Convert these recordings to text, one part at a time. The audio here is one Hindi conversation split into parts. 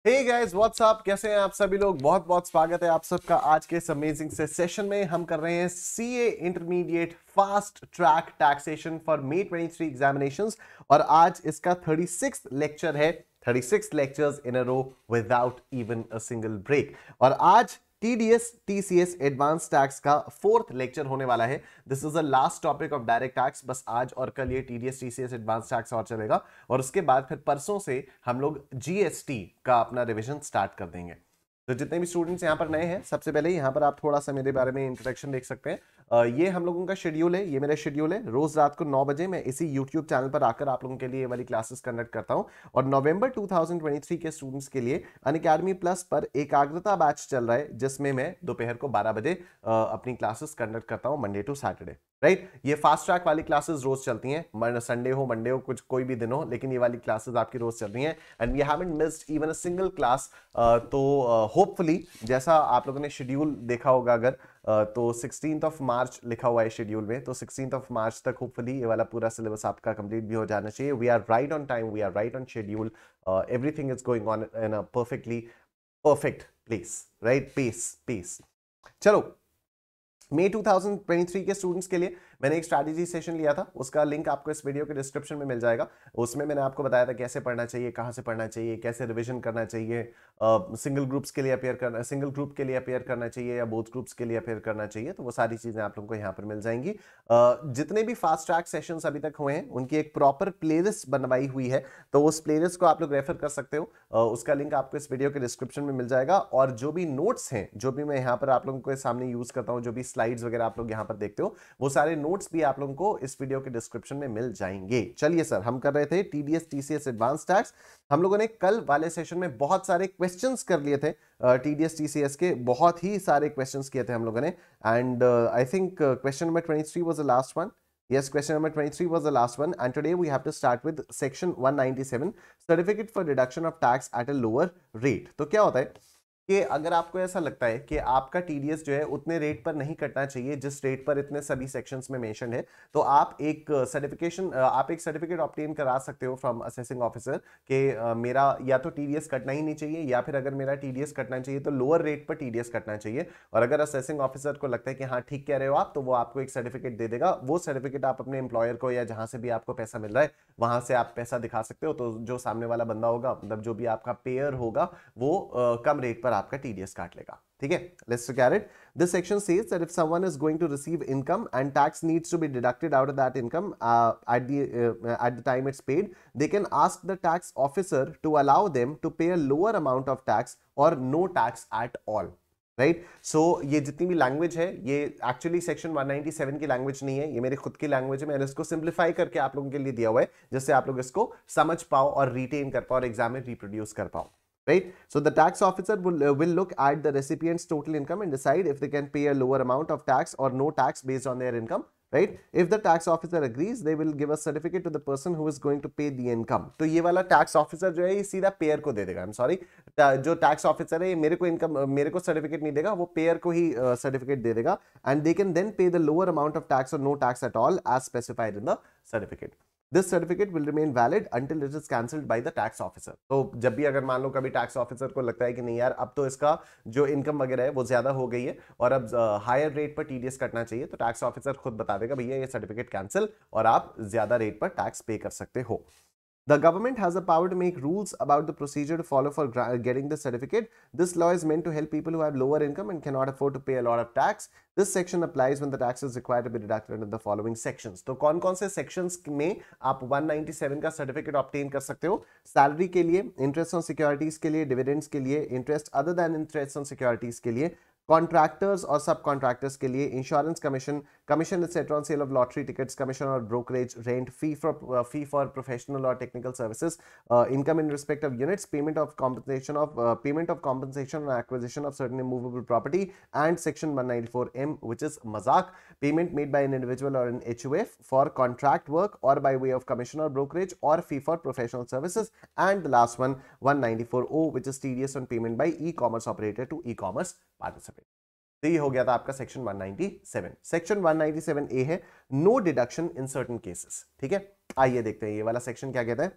हे गाइस व्हाट्स अप, कैसे हैं आप सभी लोग। बहुत बहुत स्वागत है आप सबका आज के इस अमेजिंग से सेशन में। हम कर रहे हैं CA intermediate fast track taxation for May 23 examinations और आज इसका 36th लेक्चर है। 36 lectures in a row without even a single break. और आज टीडीएस टीसीएस एडवांस टैक्स का 4th लेक्चर होने वाला है। This is the last topic of direct tax. बस आज और कल ये टीडीएस टीसीएस एडवांस टैक्स और चलेगा और उसके बाद फिर परसों से हम लोग जीएसटी का अपना रिवीजन स्टार्ट कर देंगे। तो जितने भी स्टूडेंट्स यहाँ पर नए हैं, सबसे पहले यहाँ पर आप थोड़ा सा मेरे बारे में इंट्रोडक्शन देख सकते हैं। ये हम लोगों का शेड्यूल है, ये मेरा शेड्यूल है। रोज रात को 9 बजे मैं इसी यूट्यूब चैनल पर आकर आप लोगों के लिए ये वाली क्लासेस कंडक्ट करता हूँ। और नवंबर 2023 के स्टूडेंट्स के लिए अनअकैडमी प्लस पर एकाग्रता बैच चल रहा है, जिसमें मैं दोपहर को 12 बजे अपनी क्लासेस कंडक्ट करता हूँ, मंडे टू सैटरडे। राइट, ये फास्ट ट्रैक वाली क्लासेस रोज चलती हैं, संडे हो मंडे हो कुछ कोई भी दिन हो, लेकिन ये वाली क्लासेस आपकी रोज चल रही हैं and we haven't missed even a single class. तो होपफुली जैसा आप लोगों ने शेड्यूल देखा होगा, अगर तो 16th ऑफ मार्च लिखा हुआ है शेड्यूल में, तो 16th ऑफ मार्च तक होपफुली ये वाला पूरा सिलेबस आपका कंप्लीट भी हो जाना चाहिए। We are right on time, we are right on schedule, everything is going on in a perfectly perfect place, right, pace. चलो, मई 2023 के स्टूडेंट्स के लिए मैंने एक स्ट्रैटेजी सेशन लिया था, उसका लिंक आपको इस वीडियो के डिस्क्रिप्शन में मिल जाएगा। उसमें मैंने आपको बताया था कैसे पढ़ना चाहिए, कहां से पढ़ना चाहिए, कैसे रिवीजन करना चाहिए, सिंगल ग्रुप्स के लिए अपेयर करना, सिंगल ग्रुप के लिए अपेयर करना चाहिए या बोथ ग्रुप्स के लिए अपेयर करना चाहिए। तो वो सारी चीजें आप लोगों को यहाँ पर मिल जाएंगी। जितने भी फास्ट ट्रैक सेशंस अभी तक हुए हैं उनकी एक प्रॉपर प्लेलिस्ट बनवाई हुई है, तो उस प्लेलिस्ट को आप लोग रेफर कर सकते हो। उसका लिंक आपको इस वीडियो के डिस्क्रिप्शन में मिल जाएगा। और जो भी नोट्स हैं, जो भी मैं यहाँ पर आप लोगों के सामने यूज करता हूँ, जो भी स्लाइड्स वगैरह आप लोग यहाँ पर देखते हो, वो सारे नोट्स भी आप लोगों को इस वीडियो के डिस्क्रिप्शन में मिल जाएंगे। चलिए सर, हम कर रहे थे टीडीएस टीसीएस एडवांस टैक्स। हम लोगों ने कल वाले सेशन में बहुत सारे क्वेश्चंस कर लिए थे, टीडीएस टीसीएस के बहुत ही सारे क्वेश्चंस किए थे हम लोगों ने। And I think question number 23 was the last one. Yes, question number 23 was the last one, and today we have to start with section 197, certificate for deduction of tax at a lower rate. तो क्या होता है कि अगर आपको ऐसा लगता है कि आपका टीडीएस जो है उतने रेट पर नहीं कटना चाहिए जिस रेट पर इतने सभी सेक्शंस में मेंशन है, तो आप एक सर्टिफिकेट ऑब्टेन करा सकते हो फ्रॉम असेसिंग ऑफिसर कि मेरा या तो टीडीएस कटना ही नहीं चाहिए, या फिर अगर मेरा टीडीएस कटना चाहिए तो लोअर रेट पर टीडीएस कटना चाहिए। और अगर असेसिंग ऑफिसर को लगता है कि हाँ ठीक कह रहे हो आप, तो वो आपको एक सर्टिफिकेट दे देगा। वो सर्टिफिकेट आप अपने एम्प्लॉयर को या जहां से भी आपको पैसा मिल रहा है वहां से आप पैसा दिखा सकते हो। तो जो सामने वाला बंदा होगा, मतलब जो भी आपका पेयर होगा, वो कम रेट पर आपका टीडीएस काट लेगा। ठीक है, let's look at it. This section says that if someone is going to receive income and tax needs to be deducted out of that income at the time it's paid, they can ask the tax officer to allow them to pay a lower amount of tax or no tax at all. Right, so ये जितनी भी लैंग्वेज है, ये एक्चुअली सेक्शन 197 की लैंग्वेज नहीं है, ये मेरी खुद की लैंग्वेज है। मैंने इसको सिंप्लीफाई करके आप लोगों के लिए दिया हुआ है, जिससे आप लोग इसको समझ पाओ और रिटेन कर पाओ और एग्जाम में रिप्रोड्यूस कर पाओ। Right, so the tax officer will look at the recipient's total income and decide if they can pay a lower amount of tax or no tax based on their income. Right, if the tax officer agrees, they will give a certificate to the person who is going to pay the income. तो ये वाला tax officer जो है ये सीधा पेयर को दे देगा। I'm sorry, जो tax officer है ये मेरे को इनकम, मेरे को सर्टिफिकेट नहीं देगा, वो पेयर को ही सर्टिफिकेट दे देगा। and they can then pay the lower amount of tax or no tax at all as specified in the certificate. This certificate will remain valid until it is cancelled by the tax officer. तो जब भी अगर मान लो कभी टैक्स ऑफिसर को लगता है कि नहीं यार, अब तो इसका जो इनकम वगैरह है वो ज्यादा हो गई है और अब हायर रेट पर टीडीएस कटना चाहिए, तो टैक्स ऑफिसर खुद बता देगा भैया ये सर्टिफिकेट कैंसिल और आप ज्यादा रेट पर टैक्स पे कर सकते हो। The government has the power to make rules about the procedure to follow for getting the certificate. This law is meant to help people who have lower income and cannot afford to pay a lot of tax. This section applies when the tax is required to be deducted under the following sections. तो कौन कौन से sections में आप 197 का सर्टिफिकेट ऑब्टेन कर सकते हो? सैलरी के लिए, इंटरेस्ट ऑन सिक्योरिटीज के लिए, डिविडेंड्स के लिए, interest other than interest on securities के लिए, कॉन्ट्रैक्टर्स और सब कॉन्ट्रैक्टर्स के लिए, insurance commission, commission etcetera on sale of lottery tickets, commission और brokerage, rent, fee for professional और technical services, income in respect of units, payment of compensation on acquisition of certain immovable property, and section 194M which is मजाक, payment made by an individual और an HUF for contract work और बाय वे ऑफ कमीशन और ब्रोकरेज और फी for professional services, and the last one 194O which is TDS on payment by e-commerce operator to e-commerce participant. तो ये हो गया था आपका सेक्शन 197। सेक्शन 197A है no deduction in certain cases. ठीक है, आइए देखते हैं ये वाला सेक्शन क्या कहता है।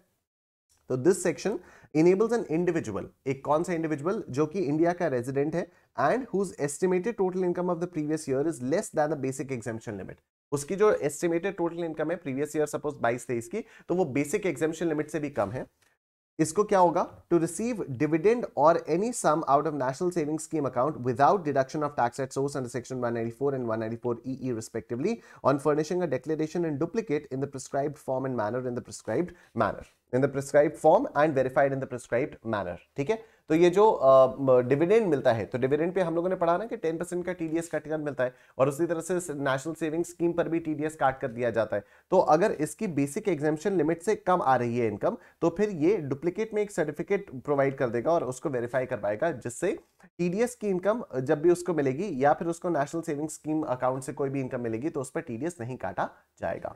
तो this section enables an individual, एक कौन सा इंडिविजुअल जो कि इंडिया का रेजिडेंट है and whose estimated total income of the previous year is less than the basic exemption limit, उसकी जो एस्टिमेटेड टोटल इनकम है प्रीवियस ईयर सपोज 22-23 की, तो वो बेसिक एग्जेम्पशन लिमिट से भी कम है। इसको क्या होगा, टू रिसीव डिविडेंड और any sum out of national saving scheme account without deduction of tax at source under section 194 and 194 EE respectively on furnishing a declaration in duplicate in the prescribed form and manner in the prescribed manner in the prescribed form and verified in the prescribed manner। ठीक है, तो ये जो डिविडेंड मिलता है, तो डिविडेंड पे हम लोगों ने पढ़ा ना कि 10% का टीडीएस कटकर मिलता है, और उसी तरह से नेशनल सेविंग स्कीम पर भी टीडीएस काट कर दिया जाता है। तो अगर इसकी बेसिक एग्जेम्पशन लिमिट से कम आ रही है इनकम, तो फिर ये डुप्लीकेट में एक सर्टिफिकेट प्रोवाइड कर देगा और उसको वेरीफाई करवाएगा, जिससे टीडीएस की इनकम जब भी उसको मिलेगी या फिर उसको नेशनल सेविंग स्कीम अकाउंट से कोई भी इनकम मिलेगी तो उस पर टीडीएस नहीं काटा जाएगा।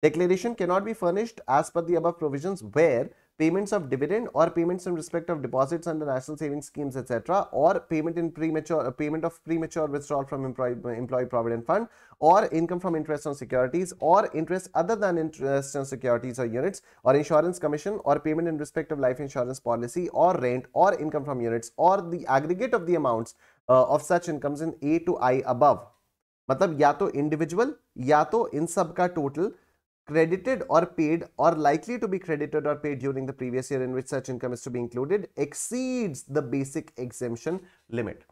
Declaration cannot be furnished as per the above provisions where payments of dividend or payments in respect of deposits under national savings schemes etc. or payment of premature withdrawal from employee provident fund or income from interest on securities or interest other than interest on securities or units or insurance commission or payment in respect of life insurance policy or rent or income from units or the aggregate of the amounts of such incomes in A to I above। मतलब या तो इंडिविजुअल या तो इन सब का total credited or paid or likely to be credited or paid during the previous year in which such income is to be included exceeds the basic exemption limit।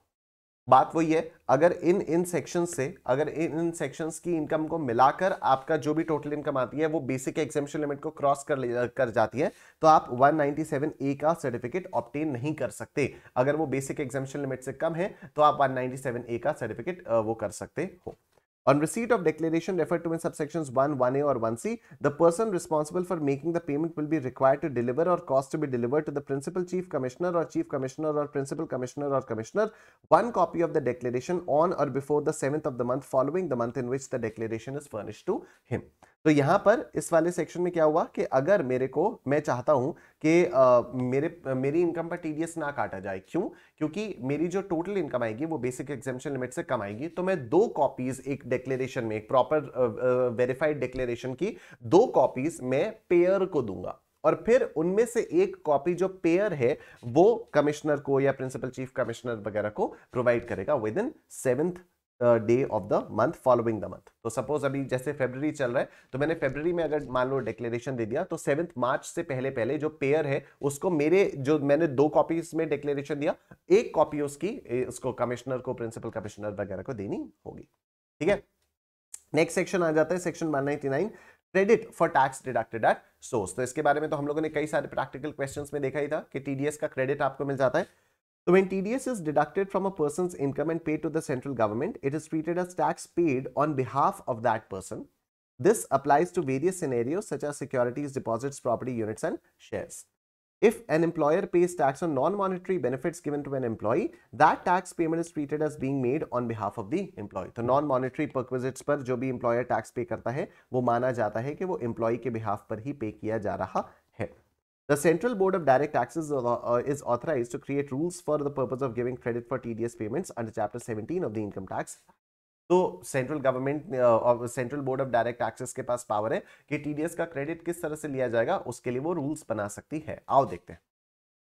बात वही है, अगर इन सेक्शंस से, अगर इन सेक्शंस की इनकम को मिलाकर आपका जो भी टोटल इनकम आती है वो बेसिक एग्जेम्पशन लिमिट को क्रॉस कर जाती है, तो आप 197A का सर्टिफिकेट ऑब्टेन नहीं कर सकते। अगर वो बेसिक एग्जेम्पशन लिमिट से कम है तो आप 197A का सर्टिफिकेट वो कर सकते हो। On receipt of declaration referred to in subsections 1, 1A or 1C, the person responsible for making the payment will be required to deliver or cause to be delivered to the principal chief commissioner or chief commissioner or principal commissioner or commissioner one copy of the declaration on or before the 7th of the month following the month in which the declaration is furnished to him। तो यहां पर इस वाले सेक्शन में क्या हुआ कि अगर मैं चाहता हूं कि मेरी इनकम पर टीडीएस ना काटा जाए, क्यों? क्योंकि मेरी जो टोटल इनकम आएगी वो बेसिक एग्जेम्पशन लिमिट से कम आएगी, तो मैं 2 कॉपीज एक डिक्लेरेशन में, एक प्रॉपर वेरीफाइड डिक्लेरेशन की 2 कॉपीज मैं पेयर को दूंगा, और फिर उनमें से एक कॉपी जो पेयर है वो कमिश्नर को या प्रिंसिपल चीफ कमिश्नर वगैरह को प्रोवाइड करेगा with in 7th day of the month following the month. तो सपोज अभी जैसे फरवरी चल रहा है, तो मैंने फरवरी में अगर मान लो डिक्लेरेशन दे दिया, तो 7th मार्च से पहले पहले जो पेयर है उसको मैंने 2 कॉपीज में डिक्लेरेशन दिया, एक कॉपी उसको कमिश्नर को, प्रिंसिपल कमिश्नर वगैरह को देनी होगी। ठीक है, नेक्स्ट सेक्शन आ जाता है section 199, credit for tax deducted at source. तो इसके बारे में तो हम लोगों ने कई सारे प्रैक्टिकल क्वेश्चंस में देखा ही था कि टीडीएस का क्रेडिट आपको मिल जाता है। So when TDS is deducted from a person's income and paid to the central government, it is treated as tax paid on behalf of that person. This applies to various scenarios such as securities, deposits, property, units, and shares. If an employer pays tax on non-monetary benefits given to an employee, that tax payment is treated as being made on behalf of the employee. तो non-monetary perquisites पर जो भी employer tax pay करता है वो माना जाता है कि वो employee के behalf पर ही pay किया जा रहा है। The Central Board of Direct Taxes is authorized to create rules for the purpose of giving credit for TDS payments under Chapter 17 of the Income Tax। तो सेंट्रल गवर्नमेंट और central board of direct taxes के पास पावर है कि टीडीएस का क्रेडिट किस तरह से लिया जाएगा, उसके लिए वो रूल्स बना सकती है। आओ देखते हैं।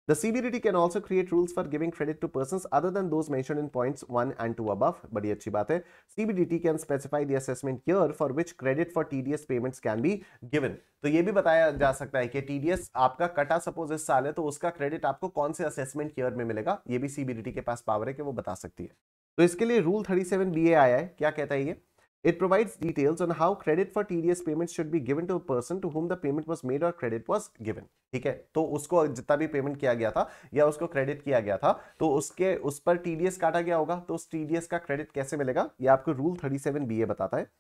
The CBDT can also create rules for giving credit to persons other than those mentioned in points 1 and 2 above। बड़ी अच्छी बात है। CBDT can specify the assessment year for which credit for TDS payments can be given। तो ये भी बताया जा सकता है कि TDS आपका कटा सपोज इस साल है तो उसका क्रेडिट आपको कौन से असेसमेंट ईयर में मिलेगा, ये भी CBDT के पास पावर है कि वो बता सकती है। तो इसके लिए रूल 37BA आया है। क्या कहता है ये? It provides details on how credit for TDS payments should be given to a person to whom the payment was made or credit was given। ठीक है, तो उसको जितना भी पेमेंट किया गया था या उसको क्रेडिट किया गया था तो उस पर टीडीएस काटा गया होगा, तो उस टीडीएस का क्रेडिट कैसे मिलेगा ये आपको रूल 37BA बताता है।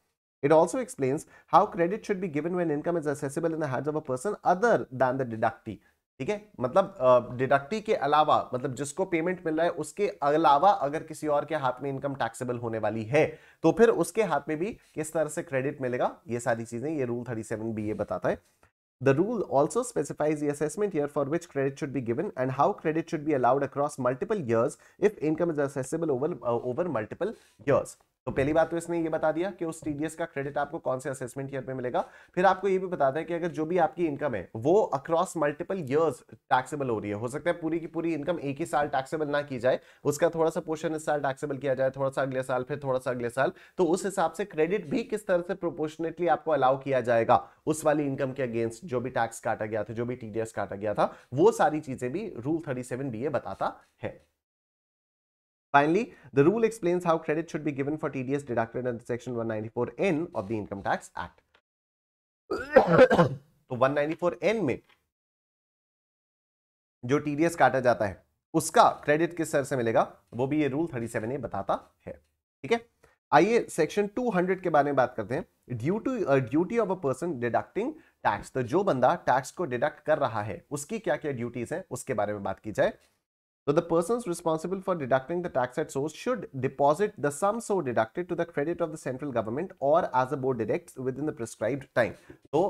It also explains how credit should be given when income is accessible in the hands of a person other than the deductee। ठीक है, मतलब डिडक्टी के अलावा, मतलब जिसको पेमेंट मिल रहा है उसके अलावा अगर किसी और के हाथ में इनकम टैक्सेबल होने वाली है तो फिर उसके हाथ में भी किस तरह से क्रेडिट मिलेगा, ये सारी चीजें ये रूल 37BA बताता है। The rule also specifies the assessment year for which credit should be given and how credit should be allowed across multiple years if income is accessible over multiple years। तो पहली बात तो इसने ये बता दिया कि उस टीडीएस का क्रेडिट आपको कौन से असेसमेंट ईयर में मिलेगा। फिर आपको ये भी बताता है कि अगर जो भी आपकी इनकम है वो अक्रॉस मल्टीपल ईयर्स टैक्सेबल हो रही है, हो सकता है पूरी की पूरी इनकम एक ही साल टैक्सेबल ना की जाए, उसका थोड़ा सा पोर्शन इस साल टैक्सेबल किया जाए, थोड़ा सा अगले साल, फिर थोड़ा सा अगले साल, तो उस हिसाब से क्रेडिट भी किस तरह से प्रोपोर्शनेटली आपको अलाउ किया जाएगा उस वाली इनकम के अगेंस्ट जो भी टैक्स काटा गया था, जो भी टीडीएस काटा गया था, वो सारी चीजें भी रूल 37 बी बताता है। Finally, the rule explains how credit should be given for TDS deducted under Section 194N of the Income Tax Act. तो 194N में जो TDS काटा जाता है उसका क्रेडिट किस तरह से मिलेगा वो भी ये रूल 37A बताता है। ठीक है, आइए सेक्शन 200 के बारे में बात करते हैं। Duty of a person deducting tax, तो जो बंदा टैक्स को डिडक्ट कर रहा है उसकी क्या क्या ड्यूटीज हैं उसके बारे में बात की जाए। So the persons responsible for deducting the tax at source should deposit the sum so deducted to the credit of the central government or as the board directs within the prescribed time. तो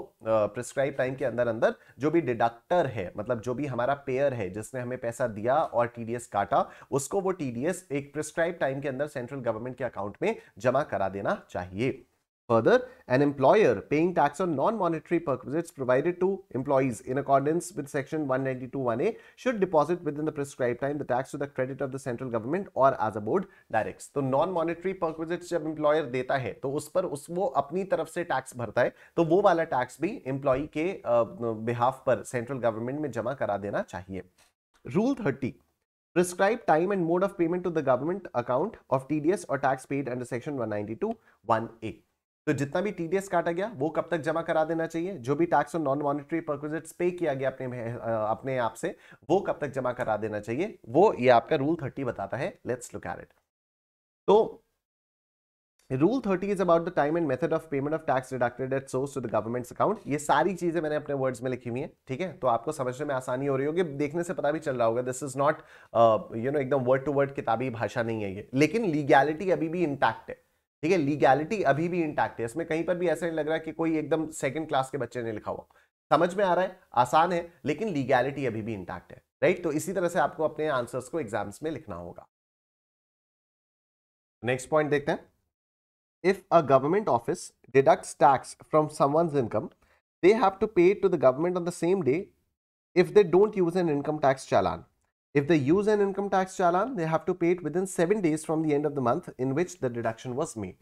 prescribed time के अंदर अंदर जो भी डिडक्टर है, मतलब जो भी हमारा पेयर है जिसने हमें पैसा दिया और टीडीएस काटा, उसको वो टीडीएस एक प्रिस्क्राइब टाइम के अंदर सेंट्रल गवर्नमेंट के अकाउंट में जमा करा देना चाहिए। Further, an employer paying tax on non-monetary perquisites provided to employees in accordance with Section 192(1)(a) should deposit within the prescribed time the tax to the credit of the central government or as a board directs. तो non-monetary perquisites जब employer देता है तो उस पर वो अपनी तरफ से टैक्स भरता है, तो वो वाला टैक्स भी एम्प्लॉय के बिहाफ पर सेंट्रल गवर्नमेंट में जमा करा देना चाहिए। Rule 30. Prescribe time and mode of payment to the government account of TDS or tax paid under Section 192(1)(a). तो जितना भी टीडीएस काटा गया वो कब तक जमा करा देना चाहिए, जो भी टैक्स और नॉन मॉनेटरी परक्विजिट्स पे किया गया अपने आप से वो कब तक जमा करा देना चाहिए, वो ये आपका रूल 30 बताता है। Let's look at it. तो rule 30 is about the time and method of payment of tax deducted at source to the government's account. ये सारी चीजें मैंने अपने वर्ड्स में लिखी हुई है, ठीक है, तो आपको समझने में आसानी हो रही होगी, देखने से पता भी चल रहा होगा दिस इज नॉट एकदम वर्ड टू वर्ड किताबी भाषा नहीं है ये, लेकिन लीगैलिटी अभी भी इंटैक्ट है। ठीक है, लीगैलिटी अभी भी इंटैक्ट है, इसमें कहीं पर भी ऐसा नहीं लग रहा है कि कोई एकदम सेकंड क्लास के बच्चे ने लिखा हुआ, समझ में आ रहा है, आसान है, लेकिन लीगैलिटी अभी भी इंटैक्ट है, राइट। तो इसी तरह से आपको अपने आंसर्स को एग्जाम्स में लिखना होगा। नेक्स्ट पॉइंट देखते हैं। If a government office deducts tax from someone's income, they have to pay to the government on the same day if they don't use an income tax challan. If they use an income tax challan, they have to pay it within 7 days from the end of the month in which the deduction was made.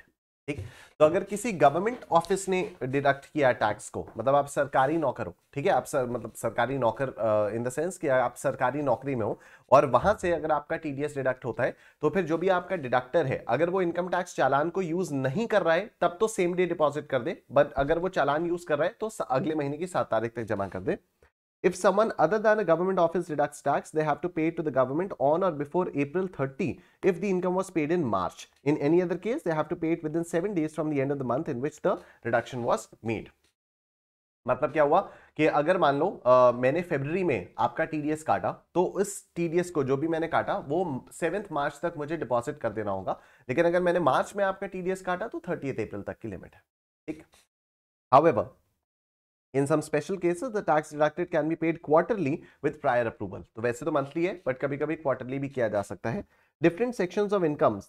ठीक, तो अगर किसी गवर्नमेंट ऑफिस ने डिडक्ट किया टैक्स को, मतलब आप सरकारी नौकर हो, ठीक है, आप मतलब सरकारी नौकर इन द सेंस कि आप सरकारी नौकरी में हो और वहां से अगर आपका टीडीएस डिडक्ट होता है, तो फिर जो भी आपका डिडक्टर है अगर वो इनकम टैक्स चालान को यूज नहीं कर रहा है तब तो सेम डे डिपॉजिट कर दे, बट अगर वो चालान यूज कर रहा है तो अगले महीने की 7 तारीख तक जमा कर दे। If someone other than a government office deducts tax, they have to pay it to the government on or before April 30 if the income was paid in March. In any other case, they have to pay it within 7 days from the end of the month in which the deduction was made. मतलब क्या हुआ कि अगर मान लो मैंने फरवरी में आपका टीडीएस काटा, तो इस टीडीएस को जो भी मैंने काटा वो 7 मार्च तक मुझे डिपॉजिट कर देना होगा, लेकिन अगर मैंने मार्च में आपका टीडीएस काटा तो 30 अप्रैल तक की लिमिट है। ठीक, However, in some special cases the tax deducted can be paid quarterly with prior approval. तो वैसे तो मंथली है बट कभी कभी क्वार्टरली भी किया जा सकता है। Different sections of income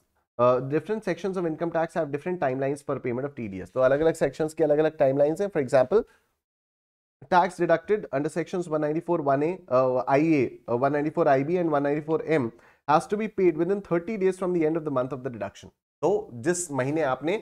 tax have different timelines for payment of TDS. तो अलग अलग sections की अलग अलग timelines हैं। For example, tax deducted under sections 194(1)(a, IA, 194(IB) and 194(M) has to be paid within 30 days from the end of the month of the deduction. तो जिस महीने आपने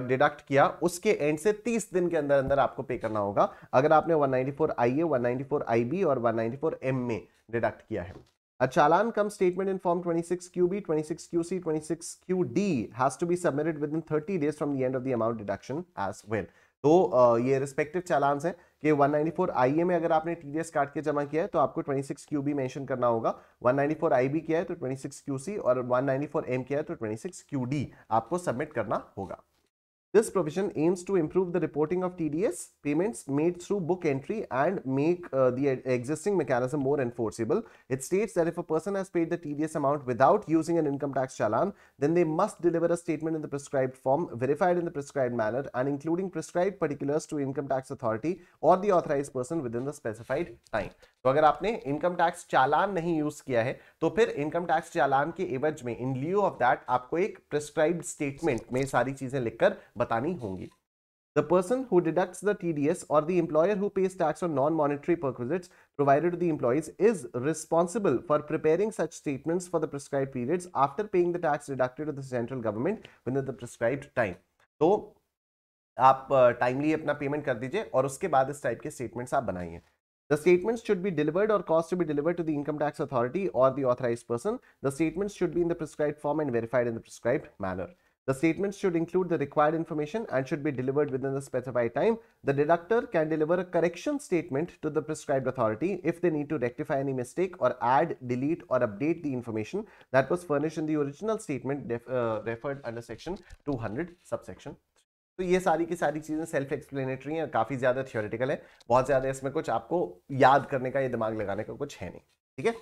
डिडक्ट किया उसके एंड से 30 दिन के अंदर अंदर आपको पे करना होगा अगर आपने 194(IA, 194(IB) और 194(M) में डिडक्ट किया है। A challan cum statement in form 26QB, 26QC, 26QD has to be submitted within 30 days from the end of the amount deduction as well. तो ये रिस्पेक्टिव चालान्स हैं कि 194(IA) में अगर आपने टीडीएस काट के जमा किया है तो आपको 26QB मेंशन करना होगा, 194(IB) किया है तो 26QC और 194(M) किया है तो 26QD आपको सबमिट करना होगा। This provision aims to improve the reporting of TDS payments made through book entry and make the existing mechanism more enforceable. It states that if a person has paid the TDS amount without using an income tax challan, then they must deliver a statement in the prescribed form, verified in the prescribed manner, and including prescribed particulars to income tax authority or the authorized person within the specified time. तो अगर आपने इनकम टैक्स चालान नहीं यूज किया है तो फिर इनकम टैक्स चालान के एवज में इन लिeu ऑफ दैट आपको एक प्रिस्क्राइब्ड स्टेटमेंट में सारी चीजें लिखकर बतानी होंगी. The person who deducts the TDS or the employer who pays tax on non-monetary perquisites provided to the employees is responsible for preparing such statements for the prescribed periods after paying the tax deducted to the central government within the prescribed time. तो आप टाइमली अपना पेमेंट कर दीजिए और उसके बाद इस टाइप के स्टेटमेंट्स आप बनाइए. The statements should be delivered or caused to be delivered to the income tax authority or the authorized person. The statements should be in the prescribed form and verified in the prescribed manner. The statements should include the required information and should be delivered within the specified time. The deductor can deliver a correction statement to the prescribed authority if they need to rectify any mistake or add, delete or update the information that was furnished in the original statement referred under section 200 subsection. तो ये सारी की सारी चीजें सेल्फ एक्सप्लेनेटरी हैं, काफी ज्यादा थियोरेटिकल है, बहुत ज्यादा इसमें कुछ आपको याद करने का या दिमाग लगाने का कुछ है नहीं. ठीक है.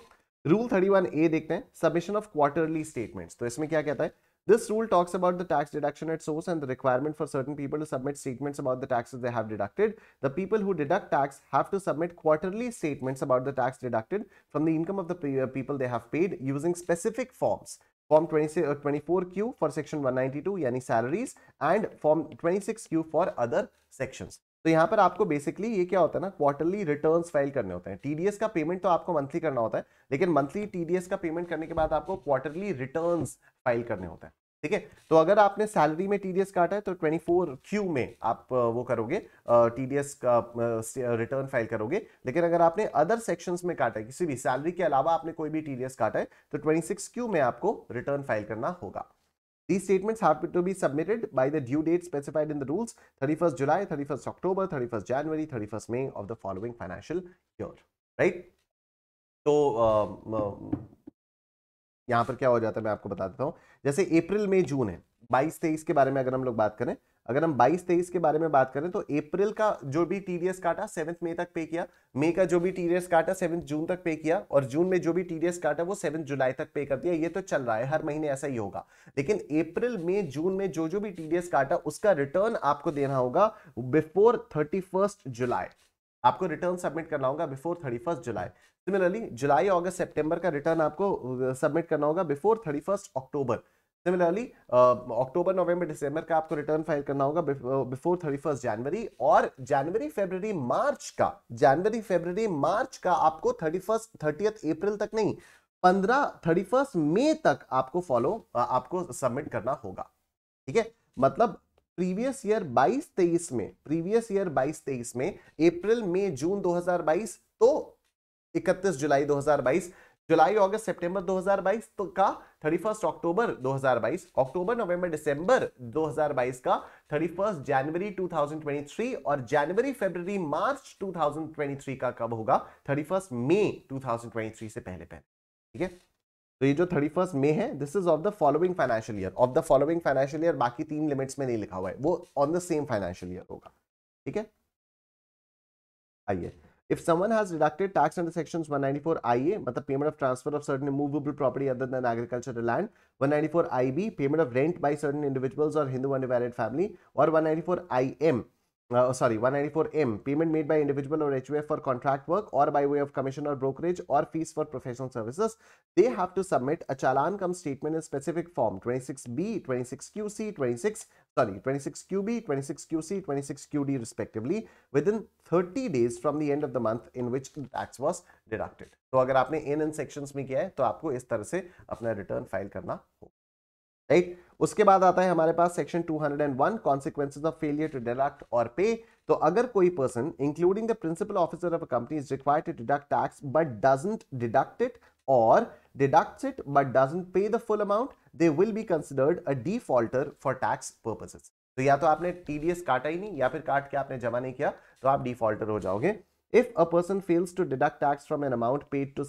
रूल 31A देखते हैं, सबमिशन ऑफ क्वार्टरली स्टेटमेंट्स. तो इसमें क्या कहता है? This rule talks about the tax deduction at source and the requirement for certain people to submit statements about the taxes they have deducted. The people who deduct tax have to submit quarterly statements about the tax deducted from the income of the people they have paid using specific forms. Form 24Q for section 192 यानी salaries and form 26Q for other sections. तो यहाँ पर आपको बेसिकली ये क्या होता है ना, क्वार्टरली रिटर्न्स फाइल करने होते हैं. टीडीएस का पेमेंट तो आपको मंथली करना होता है, लेकिन मंथली टीडीएस का पेमेंट करने के बाद आपको क्वार्टरली रिटर्न्स फाइल करने होते हैं. ठीक है. तो अगर आपने सैलरी में टीडीएस काटा है तो 24Q में आप वो करोगे, टीडीएस का रिटर्न फाइल करोगे. लेकिन अगर आपने अदर सेक्शंस में काटा है, किसी भी सैलरी के अलावा आपने कोई भी टीडीएस काटा है, तो 26Q में आपको रिटर्न फाइल करना होगा. These statements have to be submitted by the due date specified in the rules, 31st July, 31st October, 31st January, 31st May of the following financial year. Right? तो यहां पर क्या हो जाता है मैं आपको बता देता हूं. जैसे अप्रैल मई जून है, 22-23 के बारे में अगर हम लोग बात करें, अगर हम 22-23 के बारे में बात करें तो अप्रैल का जो भी टीडीएस काटा 7 मई तक पे किया, मई का जो भी टीडीएस काटा 7 जून तक पे किया, और जून में जो भी टीडीएस काटा वो 7 जुलाई तक पे कर दिया. ये तो चल रहा है, हर महीने ऐसा ही होगा. लेकिन अप्रैल मई जून में जो जो भी टीडीएस काटा उसका रिटर्न आपको देना होगा बिफोर 31st जुलाई. आपको रिटर्न सबमिट करना होगा बिफोर 31st जुलाई. सिमिलरली जुलाई, अगस्त, सितंबर का रिटर्न आपको सबमिट करना होगा बिफोर 31st अक्टूबर. सिमिलरली अक्टूबर, नवंबर, दिसंबर का आपको रिटर्न फाइल करना होगा बिफोर 31st जनवरी. और जनवरी, फरवरी, मार्च का आपको 30th अप्रैल तक नहीं, 31st मई तक आपको सबमिट करना होगा. ठीक है. मतलब प्रीवियस ईयर 22-23 में अप्रैल, मई, जून 2022 तो 31 जुलाई 2022, जुलाई, अगस्त, सितंबर 2022 तो का 31 अक्टूबर 2022, अक्टूबर, नवंबर, दिसंबर 2022 का 31 जनवरी 2023, और जनवरी, फरवरी, मार्च 2023 का कब होगा? 31 मई 2023 से पहले. ठीक है. तो ये जो 31 मई है, this is of the following financial year. बाकी 3 लिमिट्स में नहीं लिखा हुआ है, वो on the same financial year होगा. ठीक है. आइए, if someone has deducted tax under sections 194IA, मतलब payment of transfer of certain immovable property other than agricultural land, 194IB, payment of rent by certain individuals or Hindu undivided family, or 194M, payment made by individual or HUF for contract work or by way of commission or brokerage or fees for professional services, they have to submit a challan cum statement in specific form 26B, 26QC, 26QB, 26QC, 26QD respectively within 30 days from the end of the month in which the tax was deducted. तो अगर आपने इन सेक्शंस में किया है तो आपको इस तरह से अपना रिटर्न फाइल करना होगा. राइट. उसके बाद आता है हमारे पास section 201, consequences of failure to deduct और पे. तो अगर कोई person including the principal officer of a company is required to deduct tax but doesn't deduct it or deducts it but doesn't pay the full amount, they will be considered a defaulter for tax purposes. तो या तो आपने TDS काटा ही नहीं, या फिर काट के आपने जमा नहीं किया, तो आप डिफॉल्टर हो जाओगे. If a person fails to deduct tax from an amount paid to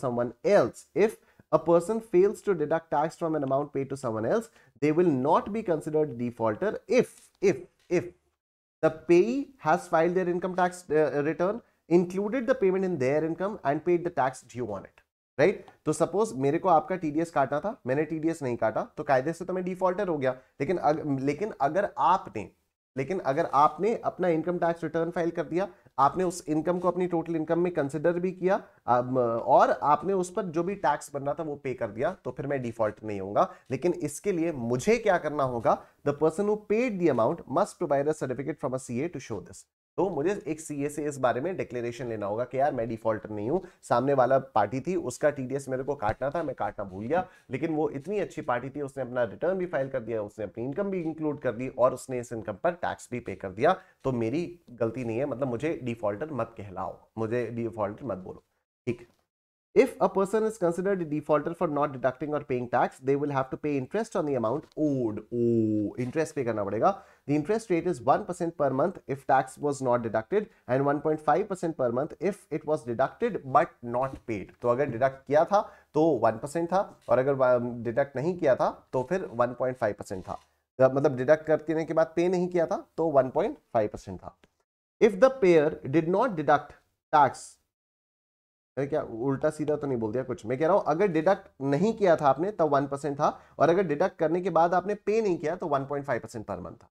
someone else, they will not be considered defaulter if if the payee has filed their income tax return, included the payment in their income and paid the tax due on it. Right तो सपोज मेरे को आपका टीडीएस काटना था, मैंने टीडीएस नहीं काटा तो कायदे से तो मैं डिफॉल्टर हो गया। लेकिन अगर आपने अपना इनकम टैक्स रिटर्न फाइल कर दिया, आपने उस इनकम को अपनी टोटल इनकम में कंसिडर भी किया और आपने उस पर जो भी टैक्स बन रहा था वो पे कर दिया, तो फिर मैं डिफॉल्ट नहीं होऊंगा। लेकिन इसके लिए मुझे क्या करना होगा, the person who paid the amount must provide a certificate from a CA to show this. तो मुझे एक सीए से इस बारे में डिक्लेरेशन लेना होगा कि यार मैं डिफॉल्टर नहीं हूं, सामने वाला पार्टी थी उसका टीडीएस मेरे को काटना था, मैं काटना भूल गया, लेकिन वो इतनी अच्छी पार्टी थी उसने अपना रिटर्न भी फाइल कर दिया, उसने अपनी इनकम भी इंक्लूड कर दी और उसने इस इनकम पर टैक्स भी पे कर दिया, तो मेरी गलती नहीं है, मतलब मुझे डिफॉल्टर मत कहलाओ, मुझे डिफॉल्टर मत बोलो। ठीक। If a person is considered a defaulter for not deducting or paying tax, they will have to pay interest on the amount owed. Oh, interest pay करना पड़ेगा. The interest rate is 1% per month if tax was not deducted and 1.5% per month if it was deducted but not paid. तो अगर deduct किया था तो 1% था और अगर deduct नहीं किया था तो फिर 1.5% था। मतलब deduct करने के बाद pay नहीं किया था तो 1.5% था। If the payer did not deduct tax, क्या उल्टा सीधा तो नहीं बोल दिया कुछ, मैं कह रहा हूं अगर डिडक्ट नहीं किया था आपने तब 1% था और अगर डिडक्ट करने के बाद आपने पे नहीं किया तो 1.5% पर मंथ था।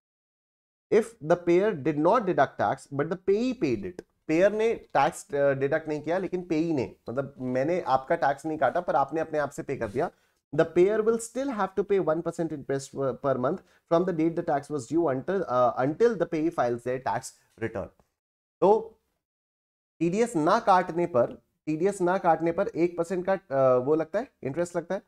If the pair did not deduct tax but the पेई पेड इट, पेयर ने टैक्स डिडक्ट नहीं किया लेकिन पेई ने, मतलब मैंने आपका टैक्स नहीं काटा पर आपने अपने आप से पे कर दिया, the payer will still have to pay 1% interest per month from the date the tax was due until the payee files their tax return. तो टीडीएस ना काटने पर 1% का वो लगता है, इंटरेस्ट लगता है,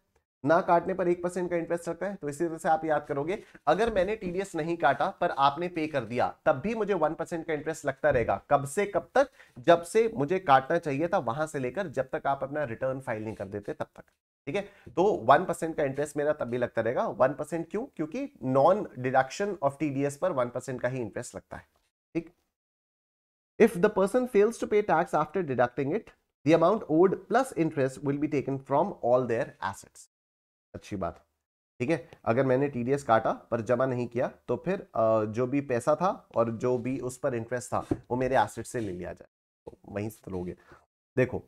ना काटने पर 1% का इंटरेस्ट लगता है। तो इसी तरह से आप याद करोगे, अगर मैंने टीडीएस नहीं काटा पर आपने पे कर दिया तब भी मुझे 1% का इंटरेस्ट लगता रहेगा। कब से कब तक? जब से मुझे काटना चाहिए था वहां से लेकर जब तक आप अपना रिटर्न फाइल नहीं कर देते तब तक। ठीक है, तो 1% का इंटरेस्ट मेरा तब भी लगता रहेगा। 1% क्यों? क्योंकि नॉन डिडक्शन ऑफ टीडीएस पर 1% का ही इंटरेस्ट लगता है। ठीक। If the person fails to pay tax after deducting it, the amount owed plus interest will be taken from all their assets. अच्छी बात। ठीक है, अगर मैंने टीडीएस काटा पर जमा नहीं किया तो फिर जो भी पैसा था और जो भी उस पर इंटरेस्ट था वो मेरे एसेट से ले लिया जाए। तो वहीं से लोगे। देखो,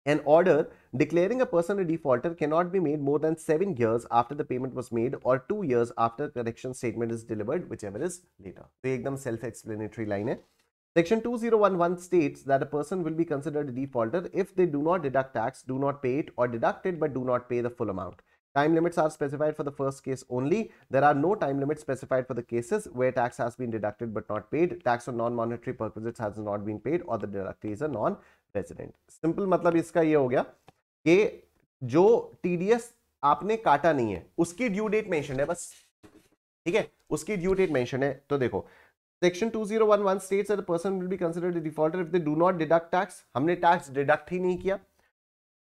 an order declaring a person a defaulter cannot be made more than 7 years after the payment was made or 2 years after correction statement is delivered, whichever is later. तो एकदम self explanatory line है। Section 2011 states that a person will be considered a defaulter if they do not deduct tax, do not pay it, or deduct it but do not pay the full amount. Time limits are specified for the first case only. There are no time limits specified for the cases where tax has been deducted but not paid, tax on non-monetary purposes has not been paid, or the deductee is a non-resident. Simple मतलब इसका ये हो गया कि जो TDS आपने काटा नहीं है उसकी ड्यू डेट मेंशन है बस। ठीक है, उसकी ड्यू डेट मेंशन है। तो देखो, Section 2011 states that a person will be considered a defaulter if they do not deduct tax. हमने टैक्स डिडक्ट ही नहीं किया,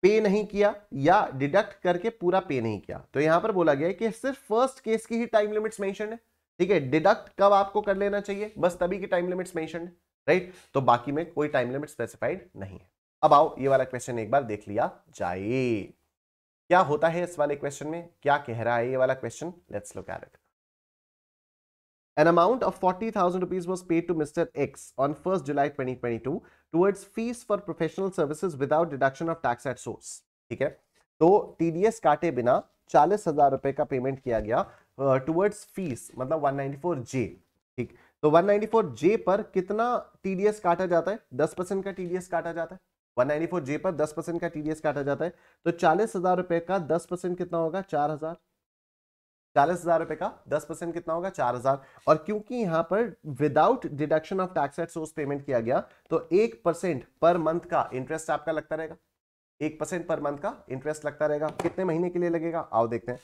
पे नहीं किया या डिडक्ट करके पूरा पे नहीं किया। तो यहां पर बोला गया है कि सिर्फ फर्स्ट केस की ही टाइम लिमिट्स मेंशन है। ठीक है, डिडक्ट कब आपको कर लेना चाहिए बस तभी की टाइम लिमिट्स मेंशन है, राइट। तो बाकी में कोई टाइम लिमिट स्पेसिफाइड नहीं है। अब आओ ये वाला क्वेश्चन एक बार देख लिया जाए, क्या होता है इस वाले क्वेश्चन में, क्या कह रहा है ये वाला question. Let's look at it. An amount of 40,000 rupees was paid to Mr. X on 1st July 2022 towards fees for professional services without deduction of tax at source. ठीक है, तो टीडीएस काटे बिना 40,000 रुपए का पेमेंट किया गया टुवर्ड्स फीस, मतलब 194J। ठीक, तो 194J पर कितना टीडीएस काटा जाता है? 10% का टीडीएस काटा जाता है। 194J पर 10% का टीडीएस काटा जाता है, तो 40,000 रुपए का 10% कितना होगा? 4,000। 40,000 रुपए का 10% कितना होगा? 4,000। और क्योंकि यहां पर without deduction of tax at source payment किया गया तो 1% पर मंथ का इंटरेस्ट आपका लगता रहेगा। 1% पर मंथ का इंटरेस्ट लगता रहेगा। कितने महीने के लिए लगेगा आओ देखते हैं।